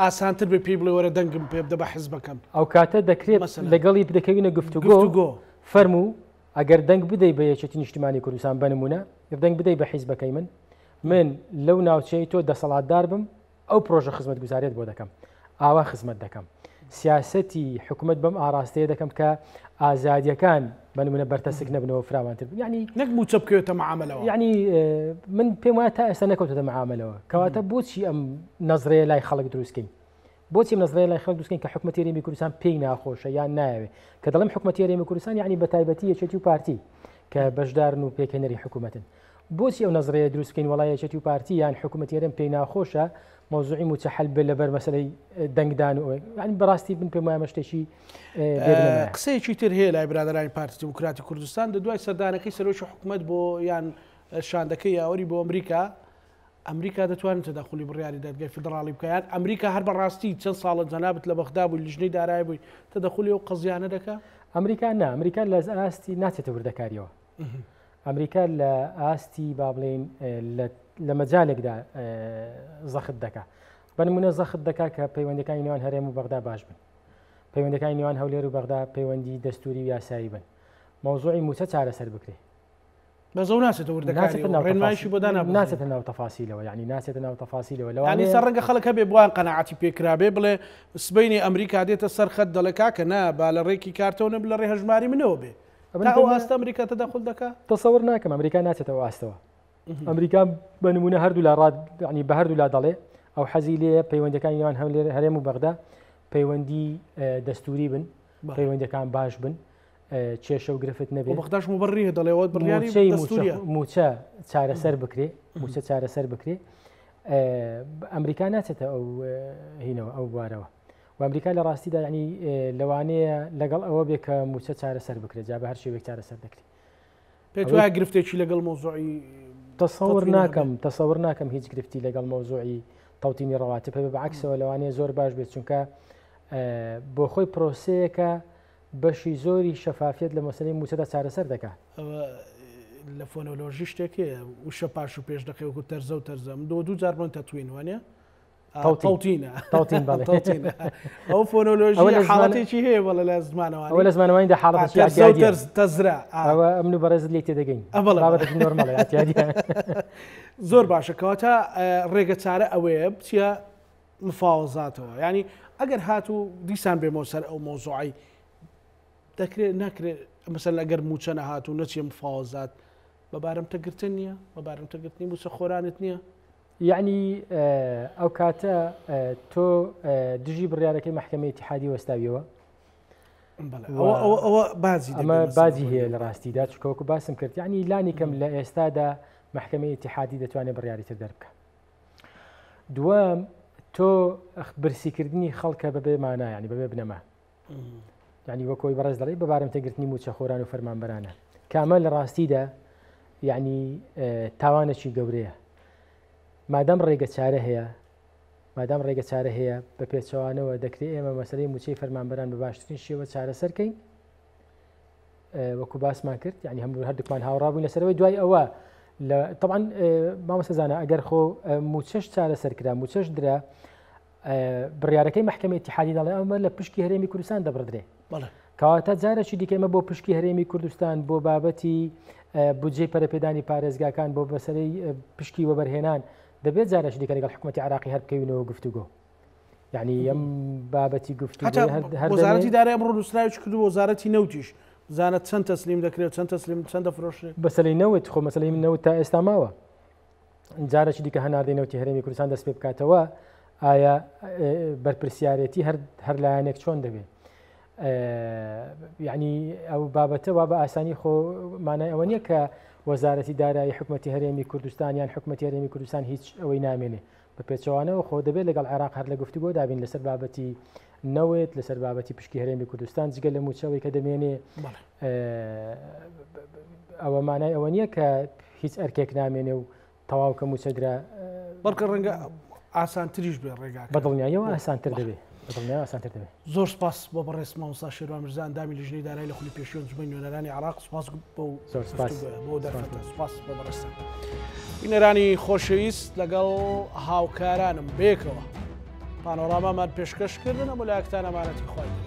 ئاسانتر بێ پێی بڵێ وەرە دەنگم پێ بدە بە حیزبەکەم ئەو کاتە دەکرێت لەگەڵی بدەکەوینە گفتوگۆ فەرموو ئەگەر دەنگ بدەی بە یەکێتی نیشتیمانی کوردستان بنمونە دەنگ بدەی بە حیزبەکەی من لەو ناوچەی تۆ دەسەڵاتدار بم ئەو پرۆژە خزمەت گوزارێت بۆ دەکەم ئاوا خزمەت دەکەم سیاسەتی حکوومەت بەم ئاراستەیە دەکەم کە ئازادیەکان بنمونە بەرتەسک نەبنەوە فراوانتر ینی نەک موچە بکەوێتە معاملەوە ینی من پێم وایە تا ئێستا نەکەوتە معاملەوە کەواتە بۆچی ئەم نەزرەیە لای خەڵک دروستکەین بۆچی نەزرەیە لای خەڵک دروستکەین کە حکوومەتی هەرێمی کوردستان پێی ناخۆشە یان نایەوێت کە دەڵێم حکوومەتی هەرێمی کوردستان یعنی بە تایبەتی یەکێتی و پارتی کە بەشدارن و پێکەنەری حکوومەتن بۆچی ئەو نەزرەیە دروستکەین وڵای یەکێتی و پارتی یان حکوومەتی هەرێم پێی ناخۆشە موضوعی موچە حل بێت لەبەر مەسەلەی دەنگدان و ینی بەڕاستی بن پێم وایە شتێکی قسەیەکی تر هەیە لای برادرانی پارتی دموکراتی کوردستان دەدوای سەردانەکەی سەرۆکی حکوومەت بۆ یان شاندەکەی یاوەری بۆ ئەمریکا دەتوانێت تەداخلی بڕیاری دادگای فدراڵی بکەیان ئەمریکا هەر بەڕاستی چەند ساڵە جەنابەت لە بەغدا بووی لیژنەی دارایی بووی تەداخلی ئەو قەزیانە دەکات ئەمریکا نا ئەمریکا لە ئاستی ناچێتە وردەکاریەوە ئەمریکا لە ئاستی با بڵێن لە مەجالێکدا زەخت دەکا بنمونە زەخت دەکا کە پەیوەندەکانی نێوان هەرێم و بەغدا باش بن پەیوەندەکانی نێوان هەولێر و بەغدا پەیوەندی دەستوری و یاسایی بن مەوزوعی موچە چارەسەر بکرێ بەزەو ناچێتە وردەکاری ڕێنمایشی بۆ دانا ناچێتە ناو تەفاسیلەوە یعنی ناچێتە ناو تەفاسیلەوە لەوانی سەر ڕەنگە خەڵک هەبێ بوان قەناعەتی پێکرابێ بڵێ سبەینی ئەمریکا دێتە سەر خەت دەڵێکا کە نا با لە ڕێکی کارتەوە نە لە ڕێ هەژماری منەوە بێ ئەو ئاستە ئەمریکا تەداخل دەکات تەسەوەر ناکەم ئەمریکا ناچێتەوە ئاستەوە ئەمریکا بە نمونە هەردوو لا ڕاد ینی بە هەردوو لا دەڵێ ئەو حەزی لێ پەیوەندەکانی نێوان هەرێم و بەغدا پەیوەندی دەستوری بن پەیوەندەکان باش بن کێشە و گرفت نەبێت بەغداش مبڕیە دەڵێەوە بڕیاری موچە چارەسەر بکرێ موچە چارەسەر بکرێ ئەمریکا ناچێتە ئەو هینەوە ئەو بوارەوە و ئەمریکا لە ڕاستیدا ینی لەوانەیە لەگەڵ ئەوە بێ کە موچە چارەسەر بکرێت جا بە هەر شێوێک چارەسەر دەکرێت پێت وایە گرفتێکی لەگەڵ مۆزوعی تەسەوەر ناکەم هیچ گرفتی لەگەڵ مۆزوعی تەوتینی ڕەواتب پێ بەعکسەوە لەوانەیە زۆر باش بێت چونکە بۆ خۆی پرۆسەیەکە بەشی زۆری شەفافیت لە مەسەلەی موچەدا چارەسەر دەکات لە فۆنۆلۆژی شتێکێ وشە پاش و پێش دەکەی وەکو تەرزە و تەرزەم دوو جار بن تەتوین وانە تەوتینە ئەو فۆنۆلۆژی حاڵەتێکی هەیە بەڵە لە زمانەوە ئەوە لە زمانەوەیدا حاڵەتی تەزرا ئەوە ئەمن و بەڕێزت لێ تێدەگەین بابەتێکی نۆرمەڵە زۆر باشە کەواتە ڕێگە چارە ئەوەیە بچە مفاوەزاتەوە ینی ئەگەر هاتوو دیسان بێمەوە سەر ئەو مۆزوعی دەکرێت ناکرێت مەسەن ئەگەر موچە نەهات و نەچێ مفاوەزات بەبارەم تەگرتن نییە بەبارەم تەگرتنی موچە خۆرانت نییە یعنی ئەو کاتە تۆ دژی بڕیارەکەی محکمەی اتحادی وەستاویەوە ئەوە ئەمە بازی هەیە لە ڕاستیدا چکەوەکو باسم کرد یعنی لانی کەم لە ئێستادا محکمەی اتحادی دەتوانێت بڕیاری تر دەربکە دووەم تۆ برسیکردنی خەڵکە بەبێ مانای ینی بەبێ بنەما یعنی وەکۆی بەڕێز دەڵێ بەبارەم تێگرتنی موچە خۆران و فەرمانبەرانە کامە لە ڕاستیدا یعنی تاوانێکی گەورەیە مادام ڕێگە چارە هەیە بە پێچەوانەوە دەکرێت ئێمە مەسەلەی موچەی فەرمانبەران بە باشترین شێوە چارەسەرکەین وەکو باسمان کرد یعنی هەموو هەردووکمان هاوڕابووین لەسەرەوەی دوای ئەوە طبعا مامۆستا زانە ئەگەر خۆ موچەش چارەسەر کرا موچەش درا بڕیارەکەی محکمەی اتحادی دەڵێ ئەمە لە پشکی هەرێمی کوردستان دەبڕدرێ کەواتە جارێکی دیکەمە بۆ پشکی هەرێمی کوردستان بۆ بابەتی بودجێ پەرەپێدانی پارێزگاکان بۆ بەسەرەی پشکی وەبەرهێنان دەبێت جارێکی دیکە لەگەڵ حکوومەتی عراقی هەر بکەوینەوە گفتوگۆ یعنی ئەم بابەتی گفتوگۆ وەزارەتی دارایی ئەمڕۆ نووسراوی کردو وەزارەتی نەوتیش زانە چەند تەسلیم دەکرێت چەند تەسلیم چەند دەفرۆشێت بەسەرەی نەوت خۆ مەسەلەی نەوت تا ئێستا ماوە جارێکی دیکە هەناردەی نەوتی هەرێمی کوردستان دەست پێ بکاتەوە ئایا بەرپرسیارەتی هەر لایەنێک چۆن دەبێت یعنی ئەو بابەتە وا بە ئاسانی خۆ مانای ئەوە نییە کە وەزارەتی دارایی حکوومەتی هەرێمی کوردستان یان حکوومەتی هەرێمی کوردستان هیچ ئەوەی نامێنێ بە پێچەوانەوە خۆ دەبێت لەگەڵ عێراق هەر لە گفتوگۆ دابین لەسەر بابەتی نەوێت لەسەر بابەتی پشکی هەرێمی کوردستان جگە لە موچەوەی کە دەمێنێ ئەوە مانای ئەوە نییە کە هیچ ئەرکێک نامێنێ و تەواو کە موچەدرا بەڵکە ڕەنگە ئاسانتریش بێ ڕێگاکە بەدڵنیایەوە ئاسانتر دەبێت زۆر سپاس بۆ بەڕێز مامۆستا شێروان میرزا ئەندامی لیژنەی دارایی لە خولی پێشوە انجومەی نوێنەرانی عێراق سپاس بۆ دەرفەتە سپاس بۆ بەڕێستان بینەرانی خۆشەویست لەگەڵ هاوکارانم بێکەوە پانۆرامامان پێشکەشکردن ئەمە لایەکتان ئەمانەتی خوای